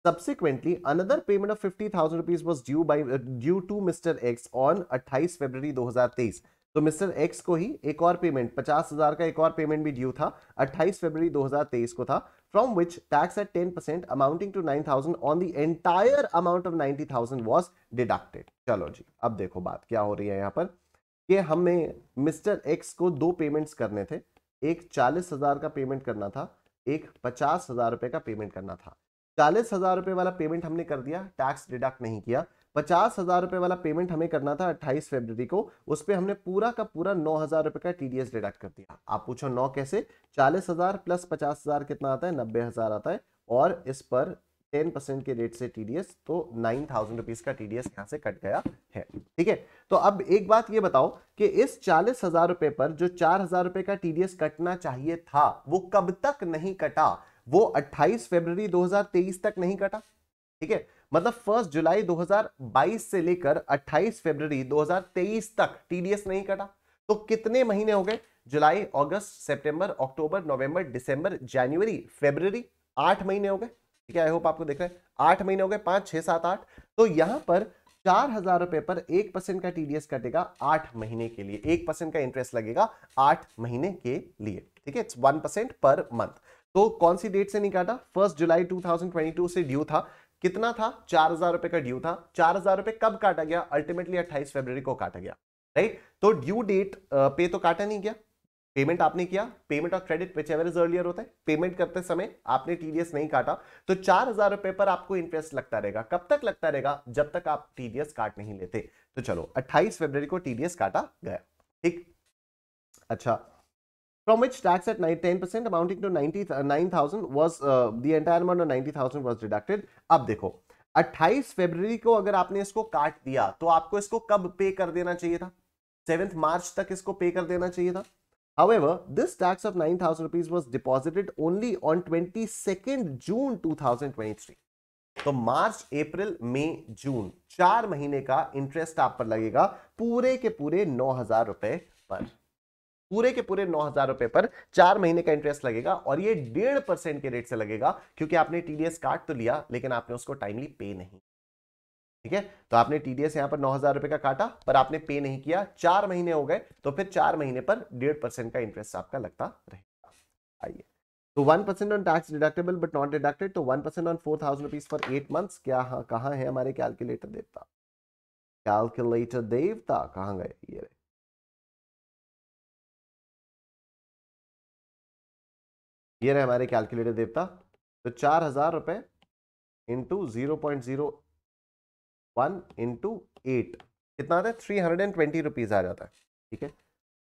Subsequently, another payment of 50,000 rupees was due to Mr. X on 28 फरवरी 2023। तो मिस्टर एक्स को ही एक और पेमेंट 50,000 का एक और पेमेंट भी ड्यू था, 28 फरवरी 2023 को था, from which tax at 10% amounting to 9,000 on the entire amount of 90,000 was deducted। चलो जी, अब देखो बात क्या हो रही है यहाँ पर कि हमें मिस्टर एक्स को दो पेमेंट्स करने थे, एक 40,000 का पेमेंट करना था, एक 50,000 रुपए का पेमेंट करना था। 40,000 रुपए वाला पेमेंट हमने कर दिया, टैक्स डिडक्ट नहीं किया, 50,000 रुपए वाला पेमेंट हमें करना था 28 फरवरी को, उस पर हमने पूरा का पूरा 9,000 रुपए का टीडीएस डिडक्ट कर दिया। आप पूछो 9 कैसे? 40,000 प्लस 50,000 कितना आता है? 90,000 आता है, और इस पर 10% के रेट से टीडीएस, तो 9,000 रुपीज का टीडीएस यहां से कट गया है। ठीक है, तो अब एक बात ये बताओ कि इस 40,000 रुपए पर जो 4,000 रुपए का टीडीएस कटना चाहिए था वो कब तक नहीं कटा? वो 28 फरवरी 2023 तक नहीं कटा। ठीक है, मतलब 1 जुलाई 2022 से लेकर 28 फरवरी 2023 तक टीडीएस नहीं कटा। तो कितने महीने हो गए? जुलाई, अगस्त, सितंबर, अक्टूबर, नवंबर, दिसंबर, जनवरी, फरवरी, 8 महीने हो गए। ठीक है, आई होप आपको दिख रहा है, 8 महीने हो गए, 5, 6, 7, 8। तो यहां पर 4,000 रुपए पर 1% का टीडीएस कटेगा 8 महीने के लिए, 1% का इंटरेस्ट लगेगा 8 महीने के लिए। ठीक है, इट्स 1% पर मंथ। तो कौन सी डेट से नहीं काटा? 1 जुलाई 2022 से ड्यू था, कितना था? 4,000 रुपए का ड्यू था। 4,000 रुपए कब काटा गया? अल्टीमेटली 28 फरवरी को काटा गया, राइट? तो ड्यू डेट पे तो काटा नहीं गया, पेमेंट आपने किया, payment of credit whichever is earlier होता है, पेमेंट करते समय आपने टीडीएस नहीं काटा, तो 4,000 रुपए पर आपको इंटरेस्ट लगता रहेगा। कब तक लगता रहेगा? जब तक आप टीडीएस काट नहीं लेते। तो चलो 28 फरवरी को टीडीएस काटा गया। ठीक, अच्छा, from which tax at 10% amounting to 99,000 was the entire amount of 90,000 was deducted। अब देखो 28 फरवरी को अगर आपने इसको काट दिया तो आपको इसको कब पे कर देना चाहिए था? 7 मार्च तक इसको पे कर देना चाहिए था। However, this tax of 9,000 rupees was deposited only on 22nd June 2023। तो मार्च, अप्रैल, मई, जून 4 महीने का इंटरेस्ट आप पर लगेगा पूरे के पूरे 9,000 रुपए पर। पूरे के पूरे 9,000 रुपए पर 4 महीने का इंटरेस्ट लगेगा, और ये 1.5% के रेट से लगेगा, क्योंकि आपने टीडीएस काट तो लिया लेकिन आपने उसको टाइमली पे नहीं। ठीक है, तो आपने टीडीएस यहां पर 9,000 रुपए का काटा पर आपने पे नहीं किया, 4 महीने हो गए, तो फिर 4 महीने पर 1.5% का इंटरेस्ट आपका लगता रहेगा। आइए, तो 1% on tax deductible but not deducted, तो 1% ऑन 4,000 रुपीज फॉर 8 मंथ्स। क्या कहां है हमारे कैलकुलेटर देवता? कैलकुलेटर देवता कहां गए? ये रहे हमारे कैलकुलेटर देवता। तो 4,000 रुपए इंटू 0.01 इंटू 8 कितना आता है? 320 रुपीज आ जाता है। ठीक है,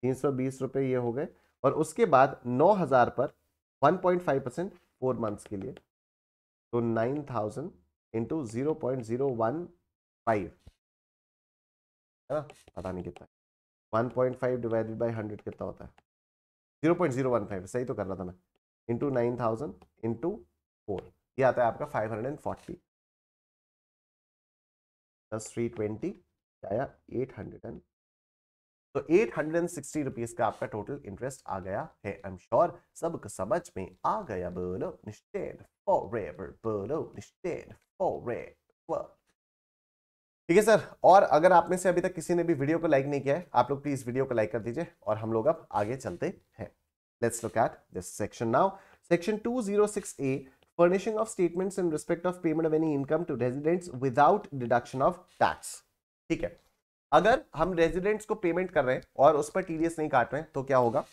320 रुपए ये हो गए, और उसके बाद 9,000 पर 1.5% 4 मंथ्स के लिए, तो 9,000 इंटू 0.015 है ना, पता नहीं कितना, 1.5 डिवाइडेड बाई 100 कितना होता है? 0.015, सही तो कर रहा था मैं, इंटू 9,000 इंटू 4, ये आता है आपका 540 प्लस 320 आया 800, तो 860 रुपीज का आपका टोटल इंटरेस्ट आ गया है। आई एम श्योर सबको समझ में आ गया। बोलो निश्चित फॉरएवर, बोलो निश्चित फॉरएवर। ठीक है सर, और अगर आप में से अभी तक किसी ने भी वीडियो को लाइक नहीं किया है, आप लोग प्लीज वीडियो को लाइक कर दीजिए, और हम लोग अब आगे चलते हैं। Let's look at this section now. Section 206A, furnishing of statements in respect of payment of any income to residents without deduction of tax। ठीक है, अगर हम रेजिडेंट्स को पेमेंट कर रहे हैं और उस पर टीडीएस नहीं काट रहे हैं तो क्या होगा?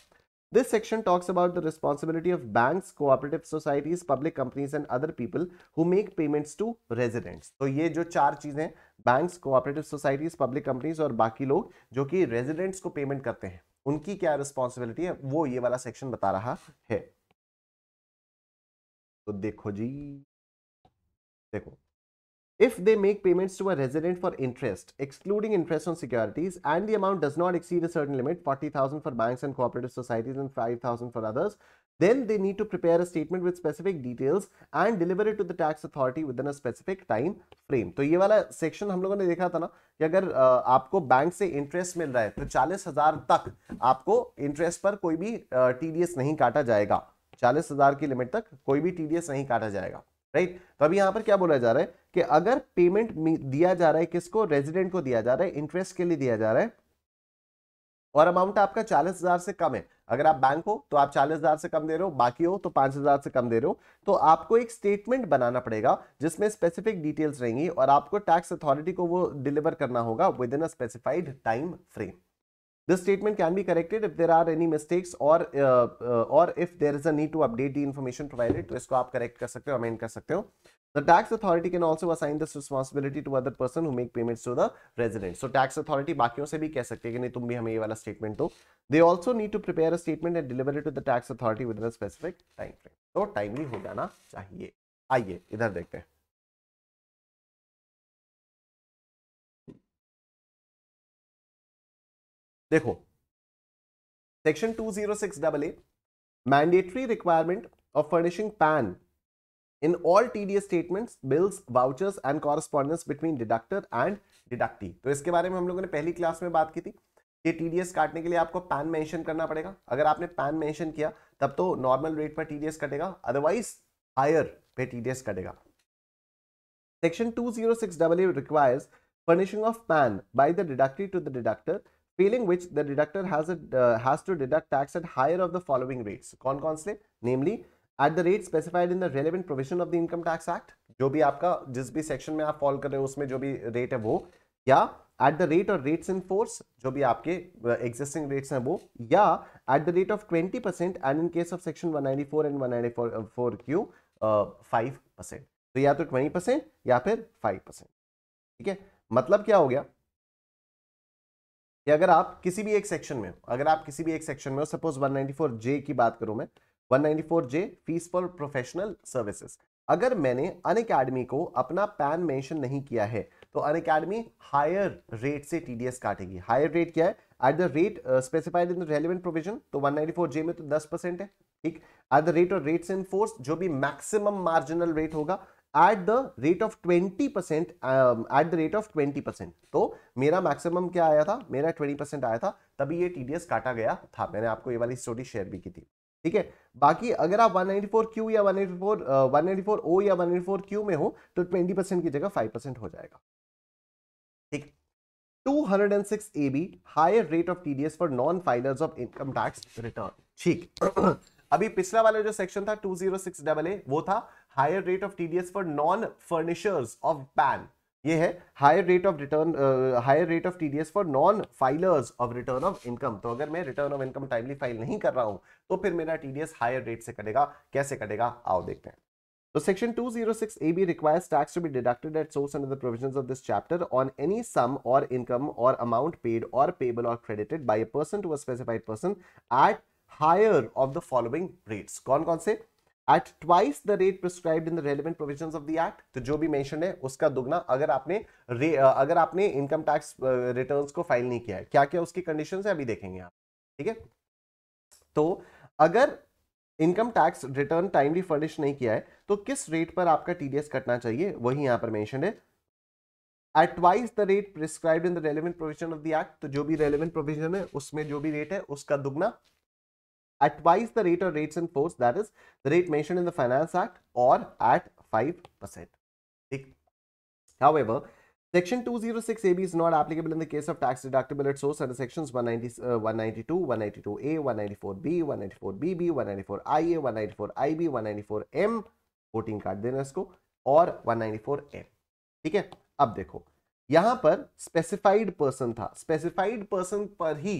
This section talks about the responsibility of banks, cooperative societies, public companies and other people who make payments to residents। तो ये जो 4 चीजें, banks, cooperative societies, public companies और बाकी लोग जो कि रेजिडेंट्स को पेमेंट करते हैं, उनकी क्या रिस्पॉन्सिबिलिटी है, वो ये वाला सेक्शन बता रहा है। तो देखो जी, देखो, if they make payments to a resident for interest excluding interest on securities and the amount does not exceed a certain limit, 40,000 for banks and cooperative societies and 5,000 for others, then they need to prepare a statement with specific details and deliver it to the tax authority within a specific time frame। तो ये वाला सेक्शन हम लोगों ने देखा था ना कि अगर आपको बैंक से इंटरेस्ट मिल रहा है तो 40,000 तक आपको इंटरेस्ट पर कोई भी टीडीएस नहीं काटा जाएगा। 40,000 की लिमिट तक कोई भी टीडीएस नहीं काटा जाएगा, राइट? तो अभी यहां पर क्या बोला जा रहा है कि अगर पेमेंट दिया जा रहा है, किसको? रेजिडेंट को दिया जा रहा है, इंटरेस्ट के लिए दिया जा रहा है, और अमाउंट आपका 40,000 से कम है। अगर आप बैंक हो तो आप 40,000 से कम दे रहे हो, बाकी हो तो 5,000 से कम दे रहे हो, तो आपको एक स्टेटमेंट बनाना पड़ेगा जिसमें स्पेसिफिक डिटेल्स रहेंगी, और आपको टैक्स अथॉरिटी को वो डिलीवर करना होगा with in a specified time frame. This statement can be corrected if there are any mistakes or if there is a need to update the information provided. तो इसको आप correct कर सकते हो, amend कर सकते हो. The tax authority can also assign this responsibility to other person who make payments to the resident. So tax authority बाकियों से भी कह सकते हैं कि नहीं तुम भी हमें ये वाला statement दो. They also need to prepare a statement and deliver it to the tax authority within a specific time frame. तो timely हो जाना चाहिए. आइए इधर देखते हैं. देखो section 206AA mandatory requirement of furnishing PAN in all TDS statements, bills, vouchers and correspondence between deductor and deductee. तो इसके बारे में हम लोगों ने पहली क्लास में बात की थी कि टीडीएस काटने के लिए आपको पैन मेंशन करना पड़ेगा. अगर आपने पैन मेंशन किया तब तो नॉर्मल रेट पर टीडीएस कटेगा, अदरवाइज हायर पे टीडीएस कटेगा. Section 206AA requires furnishing of PAN by the deductee to the deductor, failing which the deductor has to deduct tax at higher of the following rates. कौन कौन से? Namely, at the rate specified in the relevant provision of the Income Tax Act, जो भी आपका जिस भी सेक्शन में आप फॉलो कर रहे हो उसमें जो भी रेट है वो, या at the rate और rates in force जो भी आपके existing rates हैं वो, या at the rate of 20% and in case of section 194 and 194Q 5%. तो या तो 20% या फिर 5%. ठीक है, मतलब क्या हो गया कि अगर आप किसी भी एक सेक्शन में हो, सपोज 194J की बात करूं मैं, 194J fees for professional services, अगर मैंने अनअकैडमी को अपना पैन मेंशन नहीं किया है तो अनअकैडमी हायर रेट से टीडीएस काटेगी. हायर रेट क्या है? At the rate specified in the relevant provision. तो 194J में तो 10% है. ठीक, एट द रेट और रेट्स इन फोर्स जो भी मैक्सिमम मार्जिनल रेट होगा at the rate of 20%, at the rate of 20%. तो मेरा मैक्सिमम क्या आया था? मेरा 20% आया था, तभी ये टीडीएस काटा गया था. मैंने आपको ये वाली स्टोरी शेयर भी की थी. ठीक है, बाकी अगर आप 194Q या 194O या 194Q में हो तो 20% की जगह 5% हो जाएगा. ठीक, 206AB higher rate of TDS for non filers of income tax return. ठीक, अभी पिछला वाला जो सेक्शन था 206AA वो था higher rate of TDS for non furnishers of PAN. ये है higher rate of return, higher rate of TDS for non filers of return of income. तो अगर मैं return of income timely file नहीं कर रहा हूं तो फिर मेरा टीडीएस हायर रेट से कटेगा. कैसे कटेगा आओ देखते हैं. So section 206AB requires tax to be deducted at source under the provisions of this chapter on any sum or income or amount paid or payable or credited by a person to a specified person at higher of the following rates. कौन कौन से? At twice the rate prescribed in the relevant provisions of the act. तो जो भी मेंशन है उसका दुगना. अगर आपने इनकम टैक्स रिटर्न्स को फाइल नहीं किया है, क्या क्या उसकी कंडीशंस है अभी देखेंगे आप. ठीक है, तो अगर income tax return timely furnish नहीं किया है तो किस रेट पर आपका टीडीएस कटना चाहिए वही यहां पर मेंशन है. At twice the rate prescribed in the relevant provision of the act. तो जो भी रेलेवेंट प्रोविजन है उसमें जो भी रेट है उसका दुगना. एट ट्वाइस द रेट और rates in force, that is the rate mentioned in the finance act, और एट 5%. ठीक, however Section 206AB is not applicable in the case of tax deductible at source under sections 192, 192A, 194B, 194BB, 194IA, 194IB, 194M, 14 काट देना इसको, और 194M. ठीक है, अब देखो यहां पर स्पेसिफाइड पर्सन था, स्पेसिफाइड पर्सन पर ही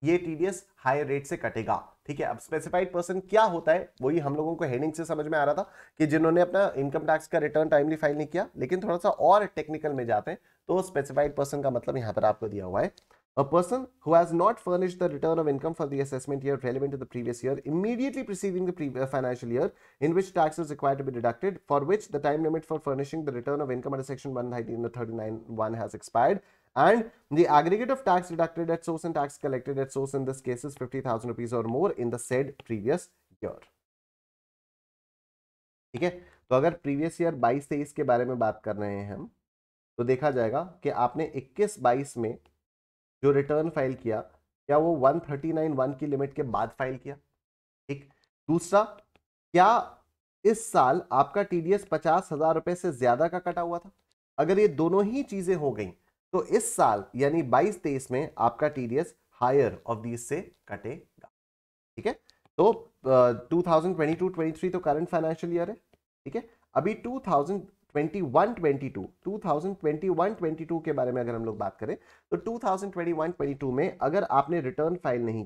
ये टीडीएस हायर रेट से कटेगा. ठीक है, अब स्पेसिफाइड पर्सन क्या होता है वही हम लोगों को हेडिंग से समझ में आ रहा था कि जिन्होंने अपना इनकम टैक्स का रिटर्न टाइमली फाइल नहीं किया. लेकिन थोड़ा सा और टेक्निकल में जाते हैं तो स्पेसिफाइड पर्सन का मतलब यहां पर आपको दिया हुआ है, a person who has not furnished the return of income for the assessment year relevant to the previous year immediately preceding the previous financial year in which tax is required to be deducted, for which the time limit for furnishing the return of income under section 139(1) has expired, and the aggregate of tax deducted at source and tax collected at source in this case is 50,000 rupees or more in the said previous year. ठीक है, तो अगर प्रीवियस ईयर 22-23 के बारे में बात कर रहे हैं हम तो देखा जाएगा कि आपने 21-22 में जो रिटर्न फाइल किया क्या वो 139(1) की लिमिट के बाद फाइल किया. ठीक, दूसरा, क्या इस साल आपका टीडीएस 50,000 रुपए से ज्यादा का कटा हुआ था? अगर ये दोनों ही चीजें हो गई तो इस साल यानी 22-23 में आपका टीडीएस हायर ऑफ दीज से कटेगा. ठीक है, तो 2022-23 तो करंट फाइनेंशियल ईयर है. ठीक है, अभी 2021-22 के बारे में अगर हम लोग बात करें तो 2021-22 में अगर आपने रिटर्न फाइल नहीं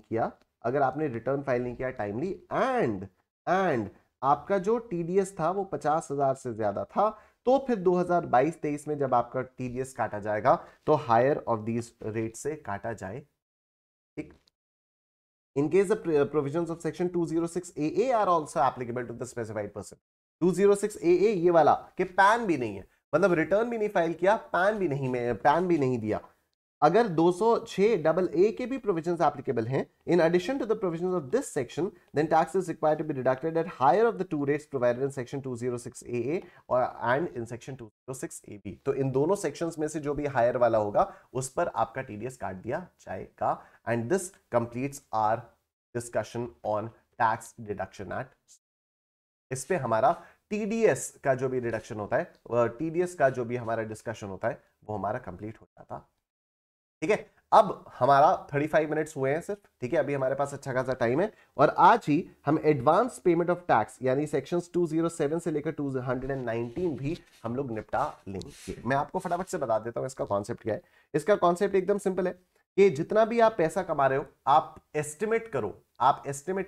किया, टाइमली एंड आपका जो टीडीएस था वो 50,000 से ज्यादा था, तो फिर 2022-23 में जब आपका टीडीएस काटा जाएगा तो हायर ऑफ दीज रेट से काटा जाए। ठीक, in case the provisions of section 206AA are also applicable to the specified person। 206AA ये वाला कि पैन भी नहीं है, मतलब रिटर्न भी नहीं फाइल किया, पैन भी नहीं दिया, अगर 206AA के भी प्रोविजंस एप्लीकेबल हैं, in addition to the provisions of this section, then tax is required to be deducted at higher of the two rates provided in section 206AA and in section 206AB। तो इन दोनों सेक्शंस में से जो भी हायर वाला होगा उस पर आपका टीडीएस काट दिया जाएगा। And this completes our discussion on tax deduction act. इस पे हमारा टीडीएस का जो भी डिडक्शन होता है, टीडीएस का जो भी हमारा डिस्कशन होता है वो हमारा कंप्लीट हो जाता। ठीक है, अब हमारा 35 मिनट्स हुए हैं सिर्फ। ठीक है, अभी हमारे पास अच्छा खासा टाइम है और आज ही हम एडवांस पेमेंट ऑफ टैक्स यानी सेक्शंस 207 से लेकर 219 भी हम लोग निपटा लेंगे। मैं आपको फटाफट से बता देता हूं इसका कॉन्सेप्ट क्या है। इसका कॉन्सेप्ट एकदम सिंपल है कि जितना भी आप पैसा कमा रहे हो आप एस्टिमेट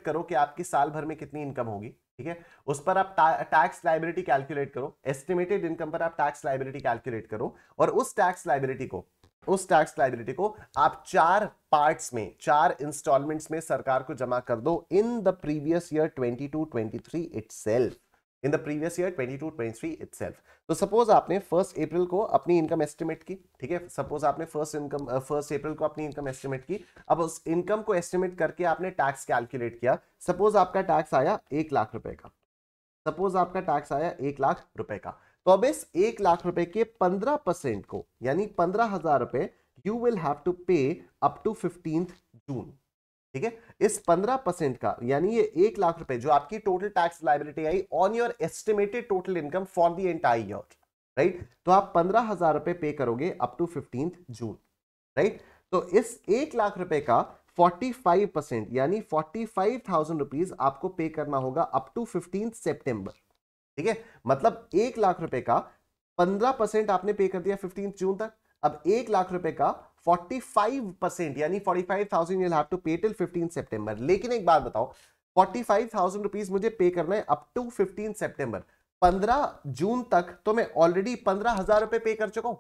करो कि आपकी साल भर में कितनी इनकम होगी। ठीक है, उस पर आप टैक्स लायबिलिटी कैलकुलेट करो, एस्टिमेटेड इनकम पर आप टैक्स लायबिलिटी कैलकुलेट करो और उस टैक्स लायबिलिटी को आप 4 पार्ट्स में, 4 इंस्टॉलमेंट्स में सरकार को जमा कर दो in the previous year 22-23 itself. तो सपोज आपने 1 अप्रैल को अपनी इनकम एस्टिमेट की। ठीक है, सपोज आपने 1 अप्रैल को अपनी इनकम एस्टिमेट की। अब उस इनकम को एस्टिमेट करके आपने टैक्स कैलकुलेट किया। सपोज आपका टैक्स आया 1 लाख रुपए का। तो अब इस 1 लाख रुपए के 15% को यानी 15,000 रुपए यू विल हैव टू पे अप टू 15 जून। ठीक है, इस 15% का यानी ये 1 लाख रुपए जो आपकी total tax liability I on your estimated total income for the entire year, right. तो आप 15,000 रुपए पे करोगे अप टू 15 जून, राइट। तो इस 1 लाख रुपए का 45% यानी 45,000 रुपीज आपको पे करना होगा अप टू 15 सितंबर। ठीक है, मतलब 1 लाख रुपए का 15% आपने पे कर दिया 15 जून तक। अब 1 लाख रुपए का 45% यानी 45,000 you'll have to pay till 15 सितंबर। लेकिन एक बात बताओ, 45,000 रुपीज मुझे पे करना है अप टू 15 सितंबर। 15 जून तक तो मैं ऑलरेडी 15,000 रुपए पे कर चुका हूं।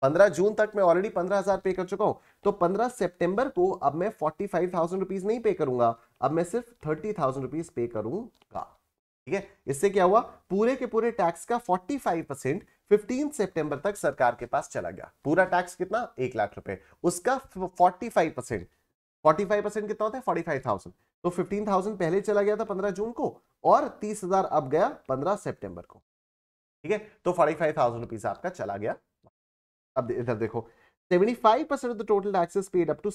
15 जून तक मैं ऑलरेडी 15,000 पे कर चुका हूं। तो 15 सितंबर को अब मैं 45,000 रुपीज नहीं पे करूंगा, अब मैं सिर्फ 30,000 रुपीज पे करूंगा। ठीक है, इससे क्या हुआ, पूरे के पूरे टैक्स का 45% 15 सितंबर तक सरकार के पास चला गया। पूरा टैक्स कितना, 1 लाख रुपए, उसका 45% कितना होता है, 45,000। तो 15,000 पहले चला गया था 15 जून को और 30,000 अब गया 15 सितंबर को। ठीक है, तो 45,000 रुपीज आपका चला गया। अब इधर देखो, 75% of the total taxes paid up to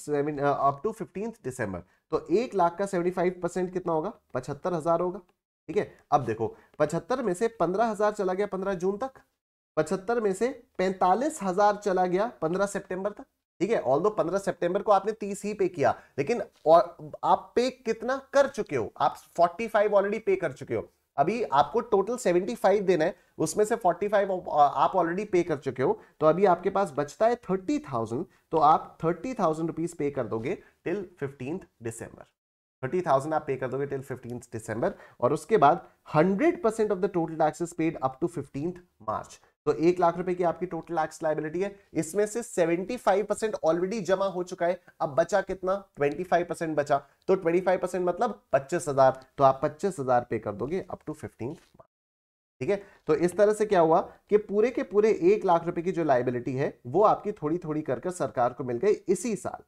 15 December. तो 1 लाख का 75% कितना होगा, 75,000 होगा। ठीक है, अब देखो 75 में से 15,000 चला गया 15 जून तक, 75 में से 45,000 चला गया 15 सितंबर तक। ठीक है, ऑल्दो 15 सितंबर को आपने 30 ही पे किया, लेकिन और आप पे कितना कर चुके हो, आप 45 ऑलरेडी पे कर चुके हो। अभी आपको टोटल 75 देना है, उसमें से 45 आप ऑलरेडी पे कर चुके हो। तो अभी आपके पास बचता है 30,000। तो आप 30,000 रुपीज पे कर दोगे टिल 15 दिसंबर। 30,000 आप पे कर दोगे टिल 15 दिसंबर और उसके बाद 100% of the total taxes paid up to 15 March. तो 1 लाख रुपए की आपकी टोटल टैक्स लायबिलिटी है, इसमें से 75% ऑलरेडी जमा हो चुका है। अब बचा कितना, 25% बचा। तो 25% मतलब 25,000। तो आप 25,000 पे कर दोगे अप टू 15 मार्च। ठीक है, तो इस तरह से क्या हुआ कि पूरे के पूरे 1 लाख रुपए की जो लायबिलिटी है वो आपकी थोड़ी थोड़ी करके सरकार को मिल गई इसी साल।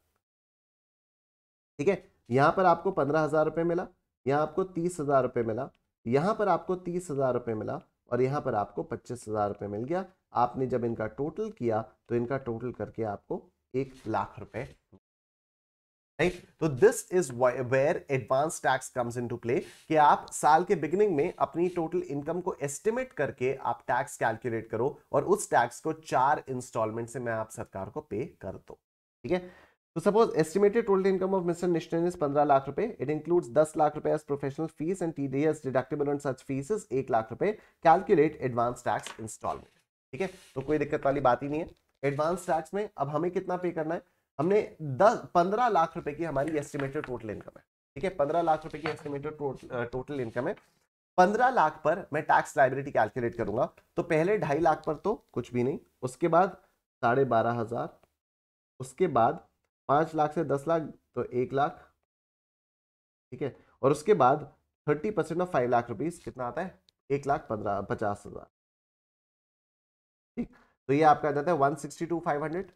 ठीक है, यहां पर आपको 15,000 रुपए मिला, यहां आपको 30,000 रुपए मिला, यहां पर आपको 30,000 रुपए मिला और यहां पर आपको 25,000 रुपए मिल गया। आपने जब इनका टोटल किया तो इनका टोटल करके आपको 1 लाख रुपए। राइट, तो this is where advance tax comes into play कि आप साल के बिगिनिंग में अपनी टोटल इनकम को एस्टिमेट करके आप टैक्स कैलकुलेट करो और उस टैक्स को 4 इंस्टॉलमेंट से मैं आप सरकार को पे कर दो। ठीक है, तो तो suppose estimated total income of mister Nishchal is 15 lakh रुपए, इट इंक्लूड्स 10 लाख रुपए as professional fees and TDS deductible on such fees is 1 lakh रुपए, कैलकुलेट एडवांस टैक्स इंस्टॉलमेंट। ठीक है, तो कोई दिक्कत वाली बात ही नहीं है। एडवांस टैक्स में अब हमें कितना पे करना है, हमने 15 लाख रुपए की हमारी एस्टिमेटेड टोटल इनकम है। ठीक है, 15 लाख रुपए की एस्टिमेटेड टोटल इनकम है। 15 लाख पर मैं टैक्स लायबिलिटी कैलकुलेट करूंगा, तो पहले 2.5 लाख पर तो कुछ भी नहीं, उसके बाद 12,500, उसके बाद 5 लाख से 10 लाख तो 1 लाख। ठीक है, और उसके बाद 30% ऑफ 5 लाख रुपीज कितना आता है, 1,50,000। ठीक, तो ये आपका आ जाता है 162,500,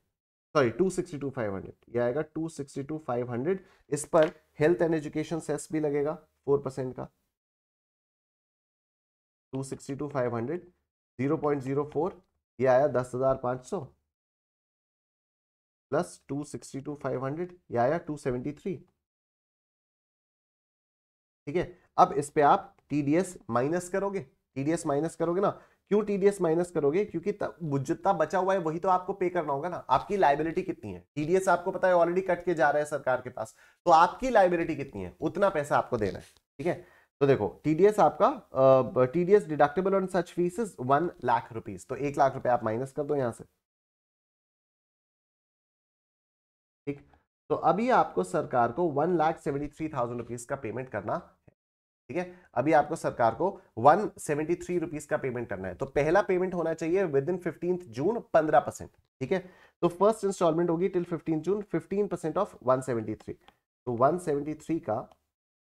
सॉरी 262,500, ये आएगा 262,500। इस पर हेल्थ एंड एजुकेशन सेस भी लगेगा 4% का, 262,500 0.04, ये आया 10,500 प्लस 262,500, ये आया 273। ठीक है, अब इस पे आप टीडीएस माइनस करोगे, टीडीएस माइनस करोगे ना। क्यों टीडीएस माइनस करोगे, क्योंकि जितना बचा हुआ है वही तो आपको पे करना होगा ना। आपकी लायबिलिटी कितनी है, टीडीएस आपको पता है ऑलरेडी कट के जा रहा है सरकार के पास, तो आपकी लायबिलिटी कितनी है, उतना पैसा आपको देना है। ठीक है, तो देखो टीडीएस आपका TDS deductible on such fees is 1 lakh rupees, तो 1 लाख रुपए आप माइनस कर दो यहां से। ठीक, तो अभी आपको सरकार को 1,73,000 रुपीज का पेमेंट करना। ठीक है, अभी आपको सरकार को 173 रुपीज का पेमेंट करना है, तो पहला पेमेंट होना चाहिए विद इन 15 जून 15%। ठीक है, तो फर्स्ट इंस्टॉलमेंट होगी टिल 15 जून 15% ऑफ 173, तो 173 का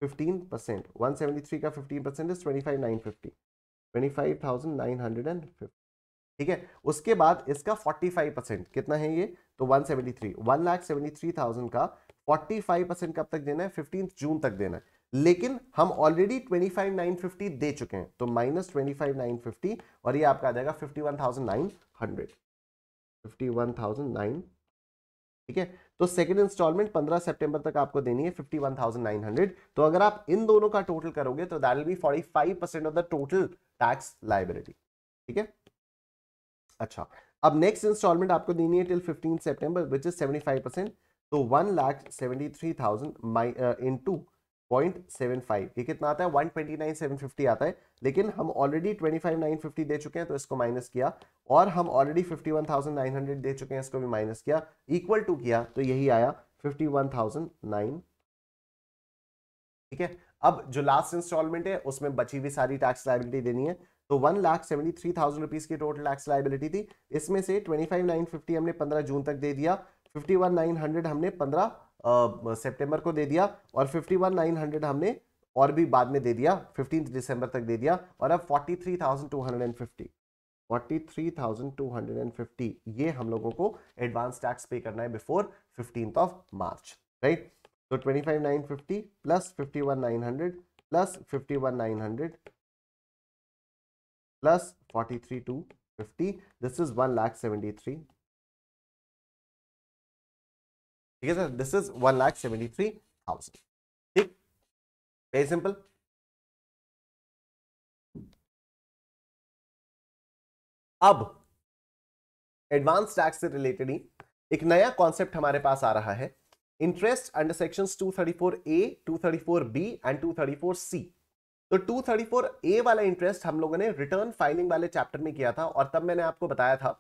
15%, 173 का 15% इज 25,950, 25,950। ठीक है, उसके बाद इसका 45% कितना है ये, तो 173, 1,73,000 का 45% कब तक देना है, 15 जून तक देना है। लेकिन हम ऑलरेडी 25,950 दे चुके हैं, तो माइनस 25,950 और ये आपका आ जाएगा 51,900, 51,900। ठीक है, तो सेकंड इंस्टॉलमेंट 15 सितंबर तक आपको देनी है 51,900। तो अगर आप इन दोनों का टोटल करोगे तो that will be 45% of the total tax liability. ठीक है, अच्छा, अब नेक्स्ट इंस्टॉलमेंट आपको देनी है टिल 15 सितंबर विच इज 75%, तो 1,73,000 इनटू 0.75, ये कितना आता है, 129,750 आता है। लेकिन हम ऑलरेडी 25,950 दे चुके हैं, तो इसको माइनस किया, और हम ऑलरेडी 51,900 दे चुके हैं, इसको भी माइनस किया, इक्वल टू किया, तो यही आया 51,900। ठीक है, अब जो लास्ट इंस्टॉलमेंट है उसमें बची हुई सारी टैक्स लायबिलिटी देनी है, तो 1,73,000 रुपीज की टोटल टैक्स लायबिलिटी थी, इसमें से 25,950 हमने 15 जून तक दे दिया, 51,900 हमने 15 सितंबर को दे दिया, और 51,900 हमने और भी बाद में दे दिया, 15 दिसंबर तक दे दिया, और अब 43,250, 43,250 ये हम लोगों को एडवांस टैक्स पे करना है before 15th of March, right. तो 25,950 plus 51,900 plus 51,900 plus 43,250, this is 1,73,000। ठीक है सर, दिस इज 1,73,000। ठीक, वेरी सिंपल। अब एडवांस टैक्स से रिलेटेड ही एक नया कॉन्सेप्ट हमारे पास आ रहा है, interest under sections 234A, 234B and 234C। तो 234A वाला इंटरेस्ट हम लोगों ने रिटर्न फाइलिंग वाले चैप्टर में किया था, और तब मैंने आपको बताया था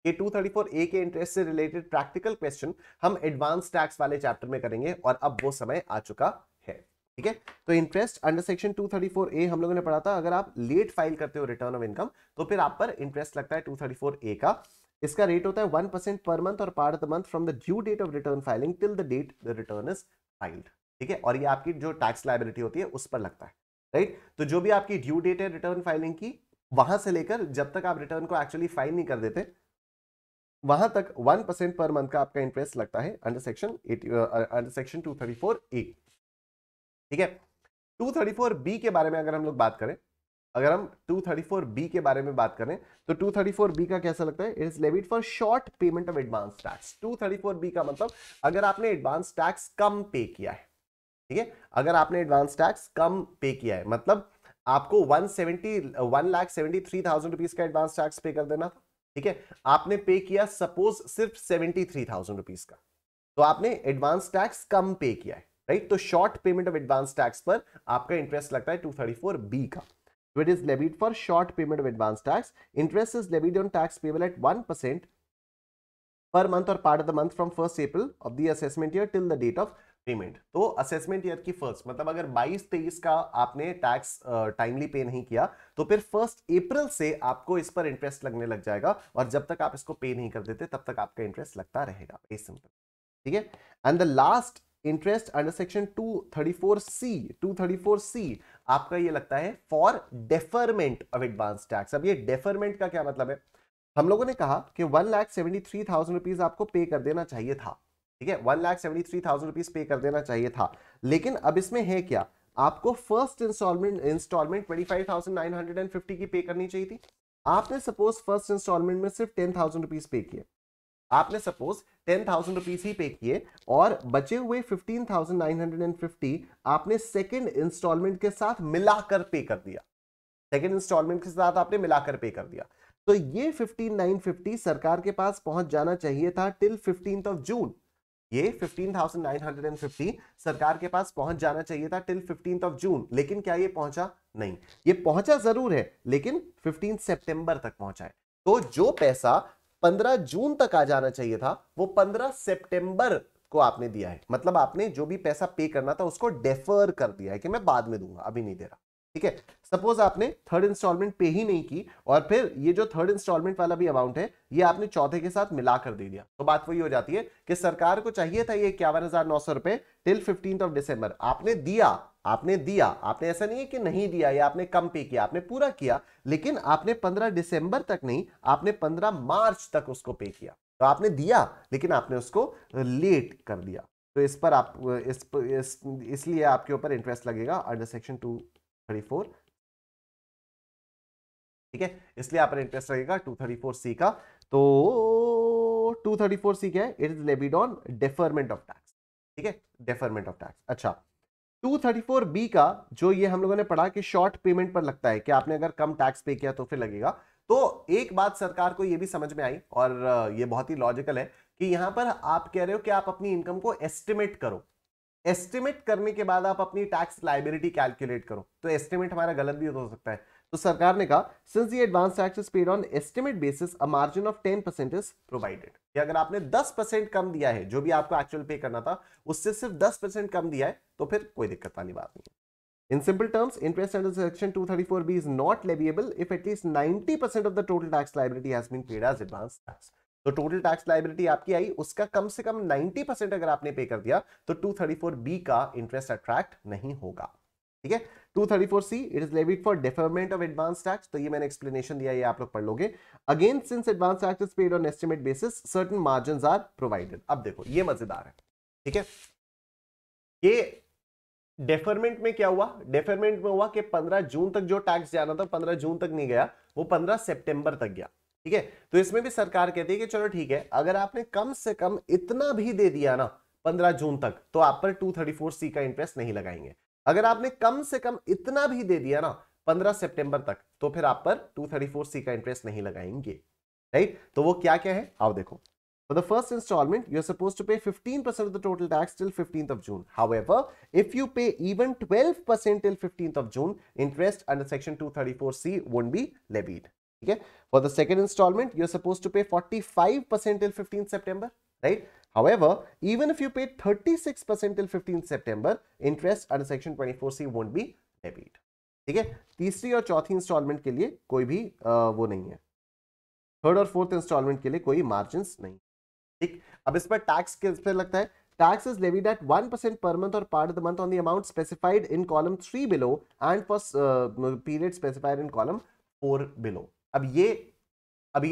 कि 234A के इंटरेस्ट से रिलेटेड प्रैक्टिकल क्वेश्चन हम एडवांस टैक्स वाले चैप्टर में करेंगे, और अब वो समय आ चुका है। ठीक है, तो इंटरेस्ट अंडर सेक्शन 234A हम लोगों ने पढ़ा था, अगर आप लेट फाइल करते हो रिटर्न ऑफ इनकम तो फिर आप पर इंटरेस्ट लगता है 234A का। इसका रेट होता है 1% पर मंथ और part of the month from the due date of return filing till the date the return is filed. ठीक है, और ये आपकी जो टैक्स लायबिलिटी होती है उस पर लगता है, राइट। तो जो भी आपकी ड्यू डेट है रिटर्न फाइलिंग की, वहां से लेकर जब तक आप रिटर्न को एक्चुअली फाइल नहीं कर देते, वहां तक 1% पर मंथ का आपका इंटरेस्ट लगता है अंडर सेक्शन 234A। ठीक है, 234B के बारे में अगर हम लोग बात करें, अगर हम 234B के बारे में बात करें, तो 234B का कैसा लगता है, it is levied for short payment of advance tax. 234B का मतलब अगर आपने एडवांस टैक्स कम पे किया है, ठीक है, अगर आपने एडवांस टैक्स कम पे किया है, मतलब आपको 1,73,000 रुपीज का एडवांस टैक्स पे कर देना था, ठीक है, आपने पे किया सपोज सिर्फ 73,000 रुपीज का, तो आपने एडवांस टैक्स कम पे किया है, राइट? तो short payment of advance tax पर आपका इंटरेस्ट लगता है 234B का. So it is levied for short payment of advance tax. Interest is levied on tax payable at 1% per month or part of the month from 1st April of the assessment year till the date of payment. तो असेसमेंट ईयर की फर्स्ट, मतलब अगर 22-23 का आपने टैक्स टाइमली पे नहीं किया तो फिर 1 अप्रैल से आपको इस पर इंटरेस्ट लगने लग जाएगा, और जब तक आप इसको पे नहीं कर देते तब तक आपका इंटरेस्ट लगता रहेगा. Very simple. ठीक है. And the last interest under section 234C आपका ये लगता है for deferment of advance tax. अब ये डेफरमेंट का क्या मतलब है? हम लोगों ने कहा कि 1,73,000 रुपीज आपको पे कर देना चाहिए था. ठीक है, 1,73,000 रुपीज पे कर देना चाहिए था, लेकिन अब इसमें है क्या, आपको फर्स्ट इंस्टॉलमेंट 25,950 की पे करनी चाहिए थी. आपने सपोज फर्स्ट इंस्टॉलमेंट में सिर्फ 10,000 रुपीज पे किए. आपने सपोज 10,000 रुपीज ही पे किए और बचे हुए 15,950 आपने सेकेंड इंस्टॉलमेंट के साथ मिलाकर पे कर दिया. सेकेंड इंस्टॉलमेंट के साथ आपने मिलाकर पे कर दिया. तो ये 15,950 सरकार के पास पहुंच जाना चाहिए था टिल 15th ऑफ जून. ये 15,950 सरकार के पास पहुंच जाना चाहिए था टिल 15th ऑफ जून. लेकिन क्या ये पहुंचा? नहीं. ये पहुंचा जरूर है, लेकिन 15 सितंबर तक पहुंचा है. तो जो पैसा 15 जून तक आ जाना चाहिए था वो 15 सितंबर को आपने दिया है. मतलब आपने जो भी पैसा पे करना था उसको डेफर कर दिया है कि मैं बाद में दूंगा, अभी नहीं दे रहा. ठीक है. सपोज आपने थर्ड इंस्टॉलमेंट पे ही नहीं की और फिर ये जो थर्ड इंस्टॉलमेंट वाला भी अमाउंट है ये आपने चौथे के साथ मिलाकर दे दिया, तो बात वही हो जाती है कि सरकार को चाहिए था ये 51,900 रुपए टिल 15th ऑफ दिसंबर. आपने दिया. आपने ऐसा नहीं है कि नहीं दिया या आपने कम पे किया, आपने पूरा किया, लेकिन आपने 15 दिसंबर तक नहीं, आपने 15 मार्च तक उसको पे किया. तो आपने दिया लेकिन आपने उसको लेट कर दिया. तो इस पर आप इसलिए आपके ऊपर इंटरेस्ट लगेगा अंडर सेक्शन 234. ठीक है, इसलिए आप पर इंटरेस्ट लगेगा 234C का. तो 234C क्या है? It is levied on deferment of tax. ठीक है, डेफरमेंट ऑफ टैक्स. अच्छा, 234B का जो ये हम लोगों ने पढ़ा कि शॉर्ट पेमेंट पर लगता है कि आपने अगर कम टैक्स पे किया तो फिर लगेगा. तो एक बात सरकार को ये भी समझ में आई और ये बहुत ही लॉजिकल है कि यहां पर आप कह रहे हो कि आप अपनी इनकम को एस्टिमेट करो. एस्टिमेट करने के बाद आप अपनी टैक्स लायबिलिटी कैलकुलेट करो. तो एस्टिमेट हमारा गलत भी हो सकता है. तो सरकार ने कहा since the advance tax is paid on estimate basis a margin of 10% is provided. कि अगर आपने 10% कम दिया है, जो भी आपको एक्चुअल पे करना था उससे सिर्फ 10% कम दिया है, तो फिर कोई दिक्कत वाली बात नहीं है. In simple terms, interest under section 234B is not leviable if at least 90% of the total tax liability has been paid as advance tax. तो टोटल टैक्स लायबिलिटी आपकी आई, उसका कम से कम 90% अगर आपने पे कर दिया तो 234B का इंटरेस्ट अट्रैक्ट नहीं होगा. ठीक है. 234C it is levied for deferment of advance tax. तो ये मैंने एक्सप्लेनेशन दिया, ये आप लोग पढ़ लोगे. Again since advance tax is paid on estimate basis certain margins are provided. अब देखो ये मजेदार है. ठीक है, ये डेफरमेंट में क्या हुआ? डेफरमेंट में हुआ कि 15 जून तक जो टैक्स जाना था 15 जून तक नहीं गया, वो 15 सितंबर तक गया. ठीक है. तो इसमें भी सरकार कहती है कि चलो ठीक है, अगर आपने कम से कम इतना भी दे दिया ना 15 जून तक तो आप पर 234C का इंटरेस्ट नहीं लगाएंगे. अगर आपने कम से कम इतना भी दे दिया ना 15 सितंबर तक तो फिर आप पर 234C का इंटरेस्ट नहीं लगाएंगे. राइट. तो वो क्या क्या है आओ देखो. For the first installment, you're supposed to pay 15% of the total tax till 15th of June. However, if you pay even 12% till 15th of June, interest under section 234C won't be levied. Okay? For the second installment, you're supposed to pay 45% till 15th September, right? However, even if you pay 36% till 15th September, interest under section 24C won't be levied. ठीक है. तीसरी और चौथी इंस्टॉलमेंट के लिए कोई भी वो नहीं है. थर्ड और फोर्थ इंस्टॉलमेंट के लिए कोई मार्जिन्स नहीं. ठीक. अब इस पर टैक्स किस पे लगता है? Tax is levied at 1% per month or part of the month on the amount specified in column 3 below and for period specified in column 4 below. अब ये